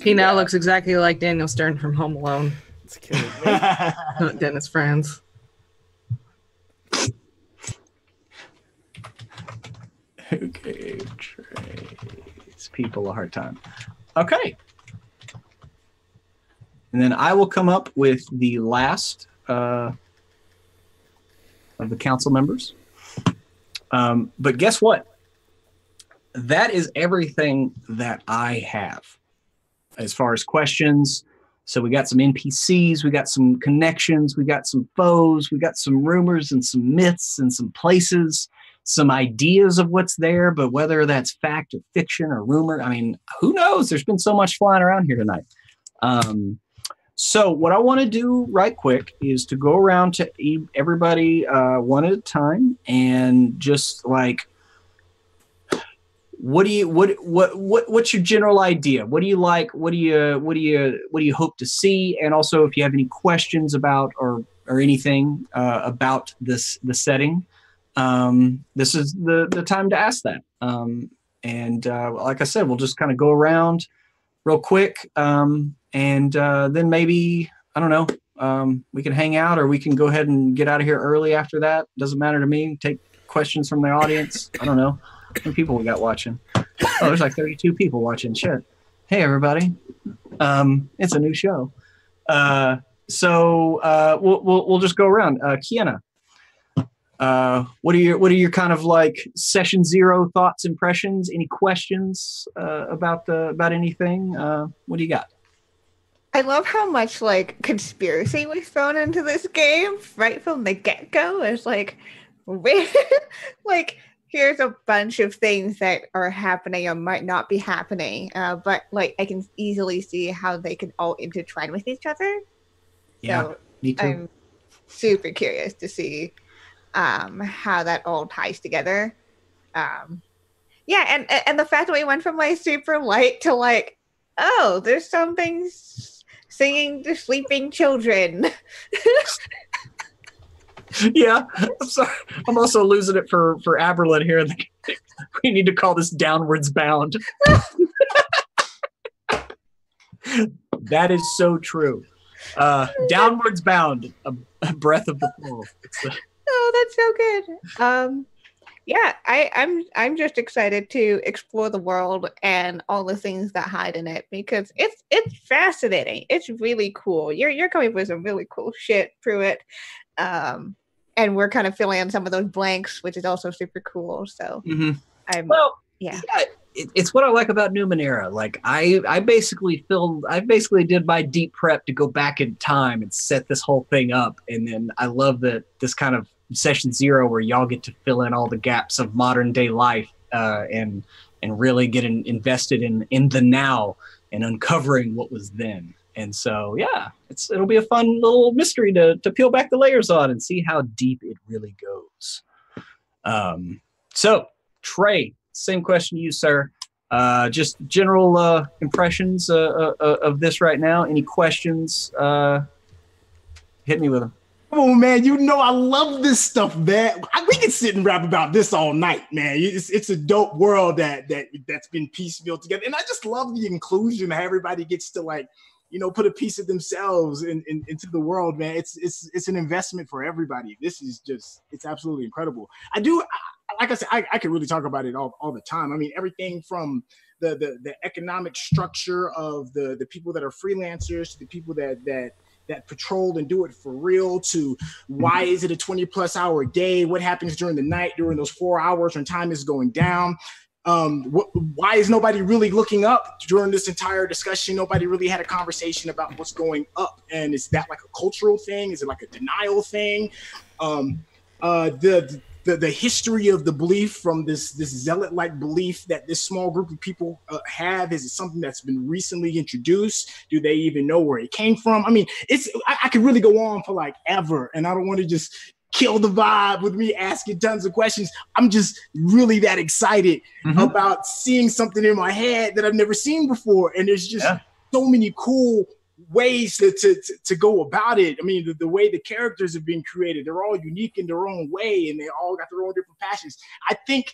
He now looks exactly like Daniel Stern from Home Alone. It's killing me. Not Dennis Franz. Okay, Trace people a hard time. Okay. And then I will come up with the last of the council members. But guess what? That is everything that I have as far as questions. So we got some NPCs, we got some connections, we got some foes, we got some rumors and some myths and some places, some ideas of what's there, but whether that's fact or fiction or rumor, I mean, who knows? There's been so much flying around here tonight. So what I want to do right quick is to go around to everybody one at a time and just like, what's your general idea? What do you like? What do you hope to see? And also, if you have any questions about or anything about the setting, this is the time to ask that. And like I said, we'll just kind of go around. real quick, and then maybe, I don't know, we can hang out, or we can go ahead and get out of here early after that. Doesn't matter to me. Take questions from the audience. I don't know. How many people we got watching? Oh, there's like 32 people watching. Shit. Hey, everybody. It's a new show. So we'll just go around. Kiana, what are your kind of like session 0 thoughts, impressions? Any questions about anything? What do you got? I love how much like conspiracy was thrown into this game right from the get-go. It's like, like here's a bunch of things that are happening or might not be happening, but like I can easily see how they can all intertwine with each other. Yeah, so me too. I'm super curious to see how that all ties together. Yeah, and the fact that we went from like super light to like, oh, there's some things singing to sleeping children. Yeah, I'm sorry. I'm also losing it for Aberlin here. We need to call this Downwards Bound. That is so true. Downwards Bound, a breath of the fall. Oh, that's so good. Yeah, I'm just excited to explore the world and all the things that hide in it because it's fascinating. It's really cool. You're coming up with some really cool shit through it. And we're kind of filling in some of those blanks, which is also super cool. So it's what I like about Numenera. Like I basically did my deep prep to go back in time and set this whole thing up. And then I love that this kind of session 0 where y'all get to fill in all the gaps of modern day life and really get invested in the now and uncovering what was then. And so, yeah, it'll be a fun little mystery to peel back the layers on and see how deep it really goes. So, Trey, same question to you, sir. Just general impressions of this right now. Any questions? Hit me with them. Oh man, you know I love this stuff, man. We can sit and rap about this all night, man. It's a dope world that's been piecemeal together, and I just love the inclusion. How everybody gets to like, put a piece of themselves into the world, man. It's an investment for everybody. This is it's absolutely incredible. Like I said, I could really talk about it all the time. I mean, everything from the economic structure of the people that are freelancers to the people that patrol and do it for real, to why is it a 20+ hour day? What happens during the night, during those 4 hours when time is going down? Why is nobody really looking up during this entire discussion? Nobody really had a conversation about what's going up. And is that like a cultural thing? Is it like a denial thing? The history of the belief from this zealot-like belief that this small group of people have, is it something that's been recently introduced? Do they even know where it came from? I mean, I could really go on for like ever, and I don't want to just kill the vibe with me asking tons of questions. I'm just really that excited about seeing something in my head that I've never seen before, and there's just so many cool ways to go about it. I mean, the way the characters have been created, they're all unique in their own way, and they all got their own different passions. I think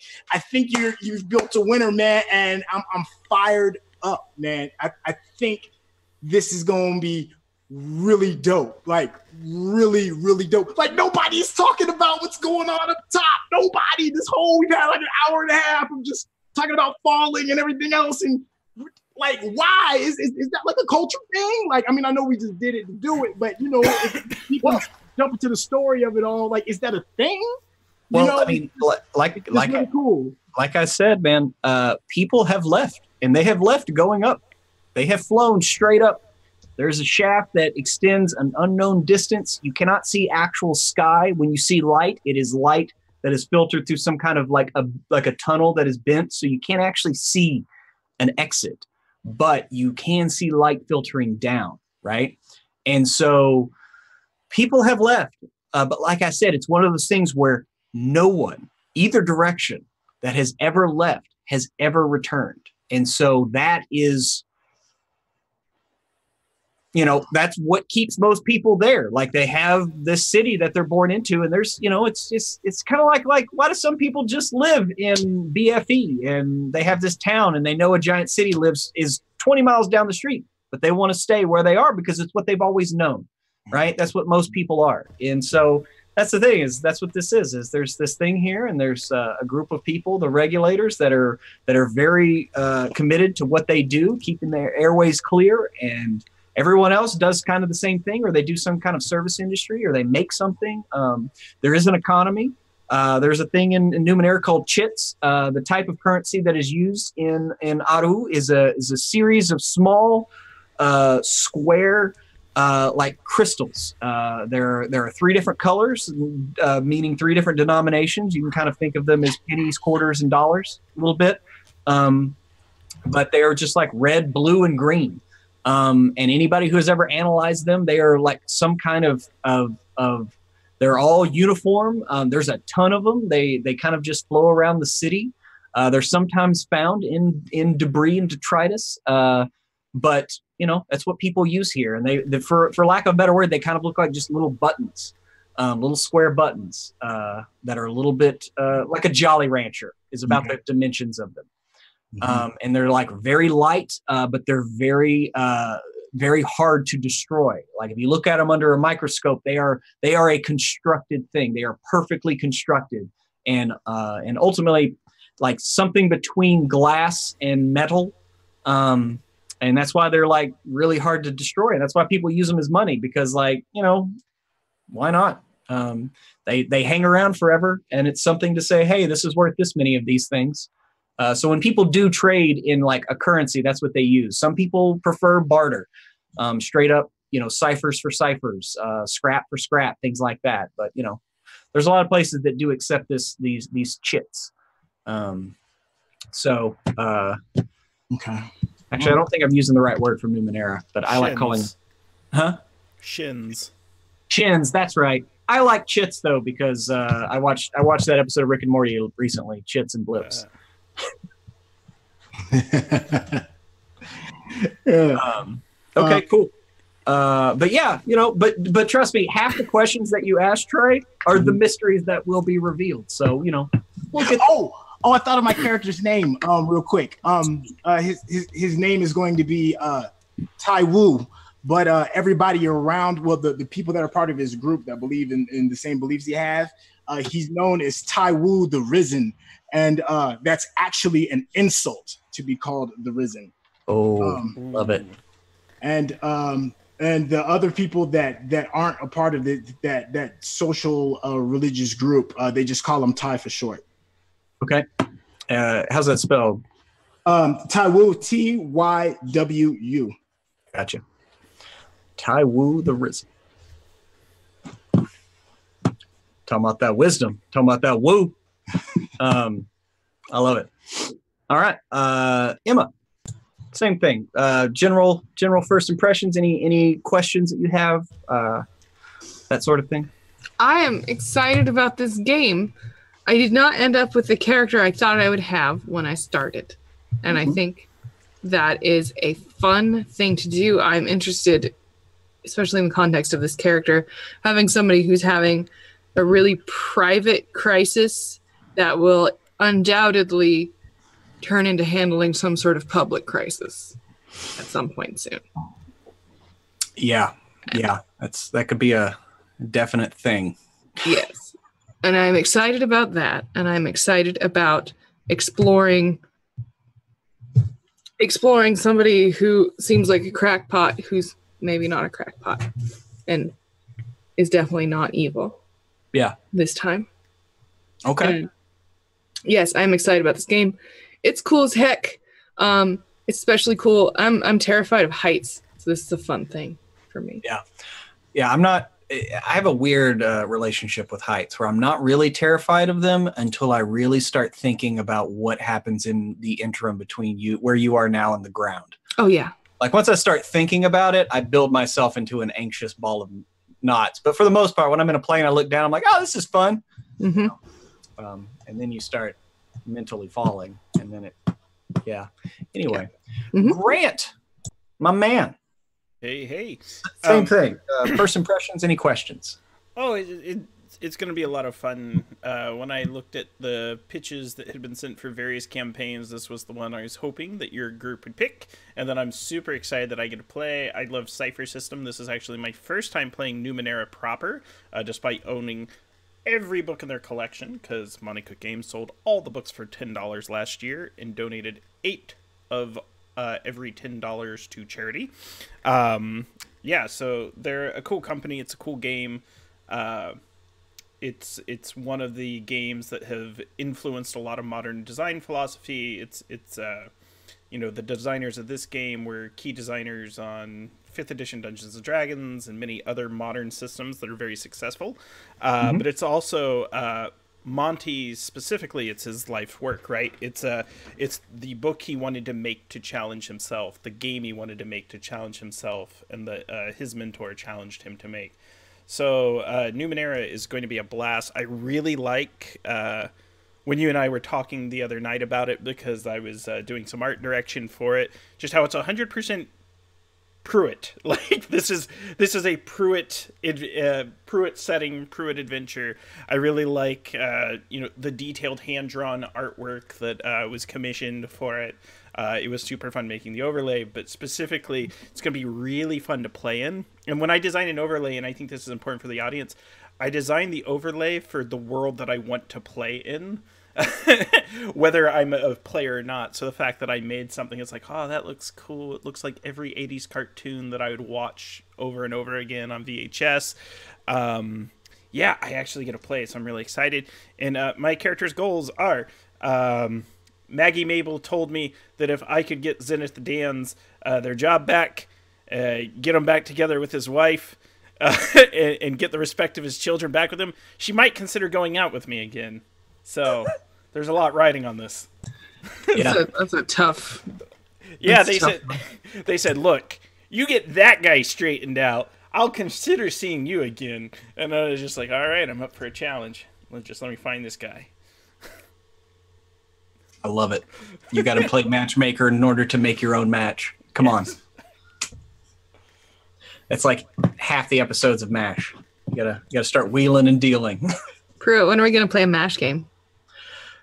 you've built a winner, man, and I'm fired up, man. I think this is gonna be really dope, like really, really dope. Like nobody's talking about what's going on up top. Nobody. We've had like an hour and a half of just talking about falling and everything else, and like, why is that like a culture thing? Like, I mean, I know we just did it to do it, but if people jump into the story of it all, like, is that a thing? Well, I mean, really cool. Like I said, man, people have left, and they have left going up. They have flown straight up. There's a shaft that extends an unknown distance. You cannot see actual sky. When you see light, it is light that is filtered through some kind of like a tunnel that is bent, so you can't actually see an exit. But you can see light filtering down, right? And so people have left. But like I said, it's one of those things where no one, either direction, that has ever left has ever returned. And so that is, that's what keeps most people there. Like they have this city that they're born into, and there's, it's kind of like why do some people just live in BFE and they have this town and they know a giant city is 20 miles down the street, but they want to stay where they are because it's what they've always known, right? That's what most people are. And so that's the thing, is that's what this is there's this thing here, and there's a group of people, the Regulators, that are very committed to what they do, keeping their airways clear, and everyone else does kind of the same thing, or they do some kind of service industry, or they make something. There is an economy. There's a thing in Numenera called chits. The type of currency that is used in Aru is a series of small square like crystals. There are 3 different colors, meaning 3 different denominations. You can kind of think of them as pennies, quarters, and dollars a little bit. But they are just like red, blue, and green. And anybody who has ever analyzed them, they are like some kind of they're all uniform. There's a ton of them. They kind of just flow around the city. They're sometimes found in debris and detritus. But that's what people use here. And they for lack of a better word, they kind of look like just little buttons, little square buttons that are a little bit like a Jolly Rancher is about the dimensions of them. And they're like very light, but they're very hard to destroy. Like if you look at them under a microscope, they are a constructed thing. They are perfectly constructed, and ultimately like something between glass and metal. And that's why they're like really hard to destroy. And that's why people use them as money, because like, why not? They hang around forever, and it's something to say, hey, this is worth this many of these things. So when people do trade in like a currency, that's what they use. Some people prefer barter, straight up, ciphers for ciphers, scrap for scrap, things like that. But there's a lot of places that do accept these chits. Okay. Actually, I don't think I'm using the right word for Numenera, but I like calling, Shins. Chins. That's right. I like chits though, because I watched that episode of Rick and Morty recently, Chits and Blips. Okay, cool. But yeah, but trust me, half the questions that you asked, Trey, are the mysteries that will be revealed. So we'll get. Oh, I thought of my character's name. Real quick. His name is going to be Tai Wu. But everybody around, well, the people that are part of his group that believe in the same beliefs he has, he's known as Tai Wu the Risen. And that's actually an insult to be called the Risen. Oh, love it. And the other people that aren't a part of that social religious group, they just call him Tai for short. Okay. How's that spelled? Tai Wu, Tywu. Gotcha. Tai Wu the Risen. Talking about that wisdom. Talking about that woo. I love it. All right. Emma, same thing. General first impressions, any questions that you have, that sort of thing? I am excited about this game. I did not end up with the character I thought I would have when I started. And I think that is a fun thing to do. I'm interested, especially in the context of this character, having somebody who's having a really private crisis that will undoubtedly turn into handling some sort of public crisis at some point soon. Yeah. That could be a definite thing. Yes. And I'm excited about that. And I'm excited about exploring somebody who seems like a crackpot who's maybe not a crackpot and is definitely not evil. Yeah. This time. Okay. And yes, I'm excited about this game. It's cool as heck. It's especially cool. I'm terrified of heights, so this is a fun thing for me. Yeah. I have a weird relationship with heights where I'm not really terrified of them until I really start thinking about what happens in the interim between where you are now and the ground. Oh yeah. Like once I start thinking about it, I build myself into an anxious ball of knots. But for the most part, when I'm in a plane, I look down, I'm like, oh, this is fun. Mm-hmm. And then you start mentally falling, and then Anyway, Grant, my man. Hey. Same thing. First impressions, any questions? Oh, it's going to be a lot of fun. When I looked at the pitches that had been sent for various campaigns, this was the one I was hoping that your group would pick, and then I'm super excited that I get to play. I love Cypher System. This is actually my first time playing Numenera proper, despite owning every book in their collection, because Monte Cook Games sold all the books for $10 last year and donated 8 of every $10 to charity. Yeah, so they're a cool company. It's a cool game. It's one of the games that have influenced a lot of modern design philosophy. It's you know, the designers of this game were key designers on 5th edition Dungeons & Dragons and many other modern systems that are very successful. But it's also Monty's specifically, it's his life's work, right? It's the book he wanted to make to challenge himself, the game he wanted to make to challenge himself, and his mentor challenged him to make. So Numenera is going to be a blast. I really like when you and I were talking the other night about it, because I was doing some art direction for it, just how it's 100% Pruitt. Like this is a Pruitt setting, Pruitt adventure. I really like you know, the detailed hand-drawn artwork that was commissioned for it. It was super fun making the overlay, but specifically it's going to be really fun to play in. And when I design an overlay, and I think this is important for the audience, I design the overlay for the world that I want to play in. Whether I'm a player or not. So the fact that I made something, it's like, oh, that looks cool. It looks like every 80s cartoon that I would watch over and over again on VHS. Yeah, I actually get to play it, so I'm really excited. And my character's goals are, Maggie Mabel told me that if I could get Zenith Dan's their job back, get them back together with his wife, and get the respect of his children back with him, she might consider going out with me again. So there's a lot riding on this. Yeah, that's a tough. Yeah, they said, look, you get that guy straightened out, I'll consider seeing you again. And I was just like, all right, I'm up for a challenge. Let me find this guy. I love it. You got to play matchmaker in order to make your own match. Come on. It's like half the episodes of MASH. You gotta start wheeling and dealing. Pruitt, when are we gonna play a MASH game?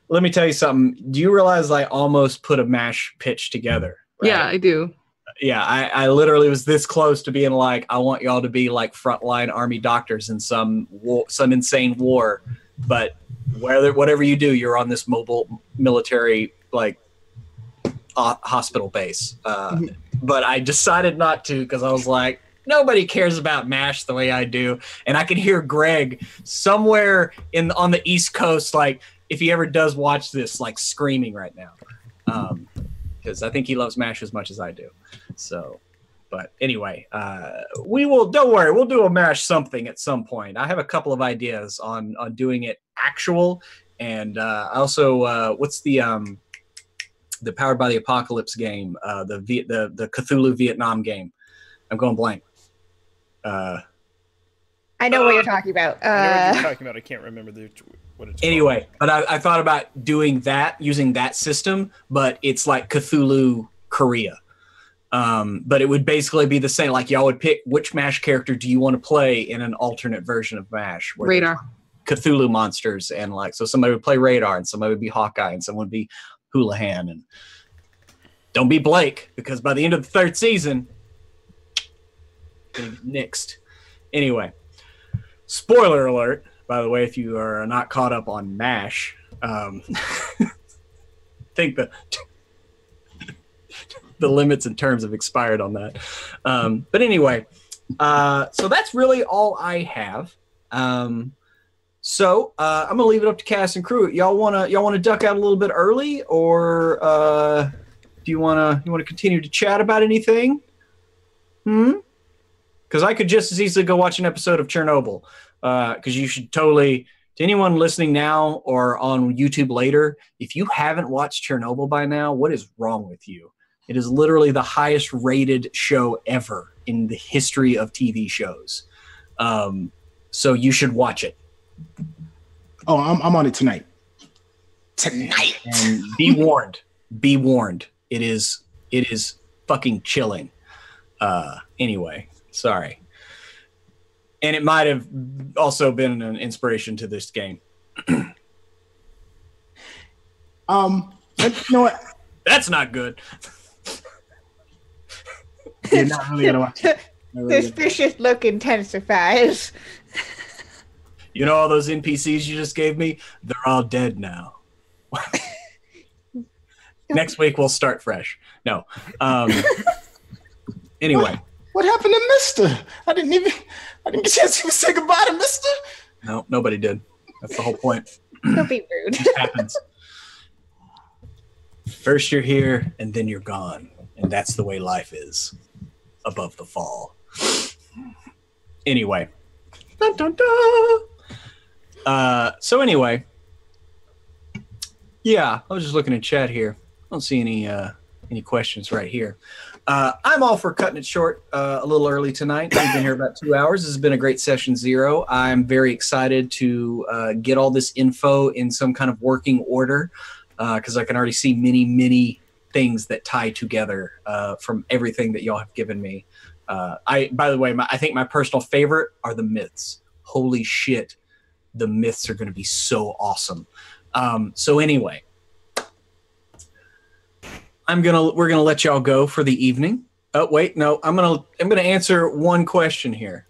Let me tell you something. Do you realize I almost put a MASH pitch together? Right? Yeah, I do. Yeah, I literally was this close to being like, I want y'all to be like frontline army doctors in some insane war. But whatever you do, you're on this mobile military like hospital base. But I decided not to, because I was like, nobody cares about MASH the way I do. And I can hear Greg somewhere on the East Coast, like, if he ever does watch this, like screaming right now, because I think he loves MASH as much as I do. So, but anyway, don't worry, we'll do a MASH something at some point. I have a couple of ideas on doing it actual, and also what's the Powered by the Apocalypse game, the Cthulhu Vietnam game. I'm going blank. I know what you're talking about. I know what you're talking about. I can't remember what it's anyway, called. But I thought about doing that, using that system, but it's like Cthulhu Korea. But it would basically be the same. Like, y'all would pick which MASH character do you want to play in an alternate version of MASH. Radar. Cthulhu monsters, and like, so somebody would play Radar, and somebody would be Hawkeye, and someone would be Houlihan, and don't be Blake, because by the end of the 3rd season, nixed. Anyway, spoiler alert, by the way, if you are not caught up on MASH, think the limits and terms have expired on that. But anyway, so that's really all I have. So I'm gonna leave it up to cast and crew. Y'all wanna duck out a little bit early, or do you wanna continue to chat about anything? Because I could just as easily go watch an episode of Chernobyl. Because you should totally, to anyone listening now or on YouTube later, if you haven't watched Chernobyl by now, what is wrong with you? It is literally the highest rated show ever in the history of TV shows. So you should watch it. Oh, I'm on it tonight. Tonight. And be warned. Be warned. It is fucking chilling. Anyway, sorry. And it might have also been an inspiration to this game. You know what? That's not good. You're not really gonna watch it. The suspicious look intensifies. You know all those NPCs you just gave me? They're all dead now. Next week we'll start fresh. No. Anyway. What happened to Mister? I didn't get a chance to even say goodbye to Mister. No, nobody did. That's the whole point. Don't be rude. It happens. First you're here, and then you're gone. And that's the way life is. Above the fall. Anyway. Dun, dun, dun. So anyway. Yeah, I was just looking at chat here. I don't see any questions right here. I'm all for cutting it short a little early tonight. We've been here about 2 hours. This has been a great session 0. I'm very excited to get all this info in some kind of working order because I can already see many things that tie together from everything that y'all have given me. By the way, I think my personal favorite are the myths. Holy shit, the myths are going to be so awesome. So anyway. We're gonna let y'all go for the evening. Oh wait, no, I'm gonna answer one question here.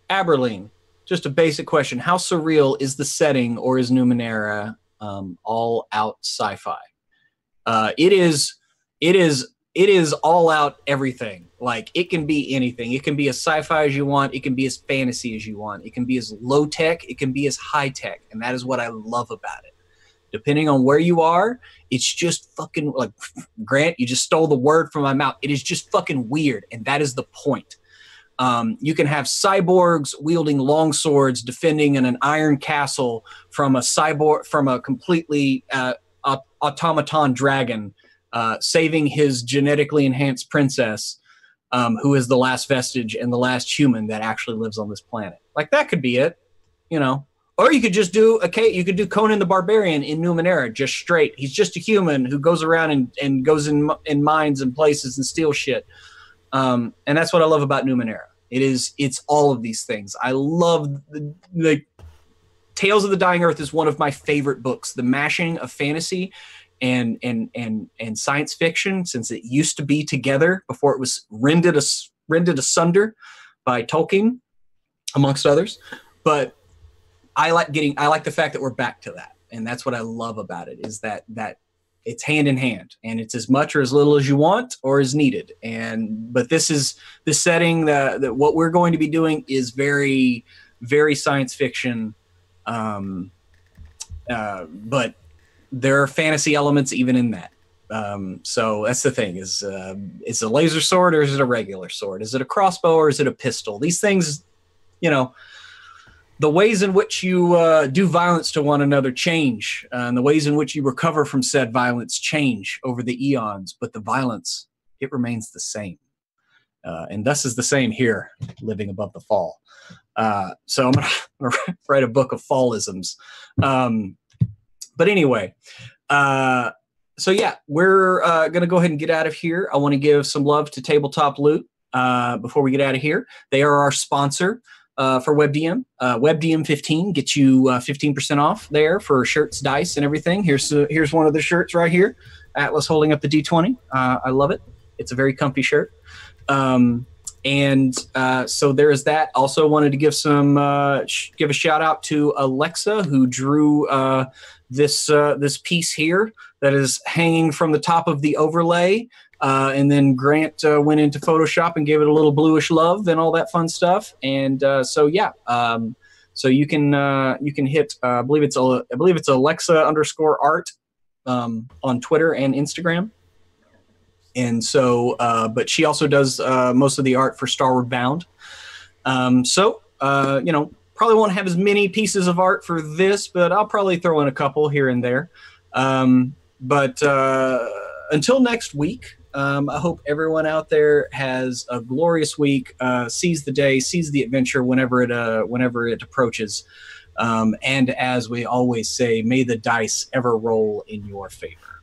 Aberline, just a basic question: how surreal is the setting, or is Numenera all out sci-fi? It is all out everything. Like it can be anything. It can be as sci-fi as you want. It can be as fantasy as you want. It can be as low tech. It can be as high tech, and that is what I love about it. Depending on where you are, it's just fucking like Grant, you just stole the word from my mouth. It is just fucking weird. And that is the point. You can have cyborgs wielding long swords, defending in an iron castle from a completely automaton dragon, saving his genetically enhanced princess, who is the last vestige and the last human that actually lives on this planet. Like that could be it, you know. Or you could just do Conan the Barbarian in Numenera, just straight. He's just a human who goes around and goes in mines and places and steals shit. And that's what I love about Numenera. It's all of these things. I love the Tales of the Dying Earth is one of my favorite books. The mashing of fantasy and science fiction, since it used to be together before it was rended asunder by Tolkien, amongst others. But I like the fact that we're back to that, and that's what I love about it is that it's hand in hand, and it's as much or as little as you want or as needed. But this setting that what we're going to be doing is very, very science fiction, but there are fantasy elements even in that. So that's the thing: is a laser sword or is it a regular sword? Is it a crossbow or is it a pistol? These things, you know. The ways in which you do violence to one another change, and the ways in which you recover from said violence change over the eons, but the violence, it remains the same. And thus is the same here, living above the fall. So I'm going to write a book of fallisms. But anyway, so yeah, we're going to go ahead and get out of here. I want to give some love to Tabletop Loot before we get out of here. They are our sponsor. For WebDM. WebDM 15 gets you 15% off there for shirts, dice, and everything. Here's one of the shirts right here. Atlas holding up the D20. I love it. It's a very comfy shirt. So there is that. Also wanted to give give a shout out to Alexa, who drew this piece here that is hanging from the top of the overlay. And then Grant went into Photoshop and gave it a little bluish love and all that fun stuff. And so you can hit I believe it's Alexa_art on Twitter and Instagram. And so but she also does most of the art for Starward Bound. Probably won't have as many pieces of art for this, but I'll probably throw in a couple here and there. But until next week. I hope everyone out there has a glorious week, sees the day, sees the adventure whenever it approaches. And as we always say, may the dice ever roll in your favor.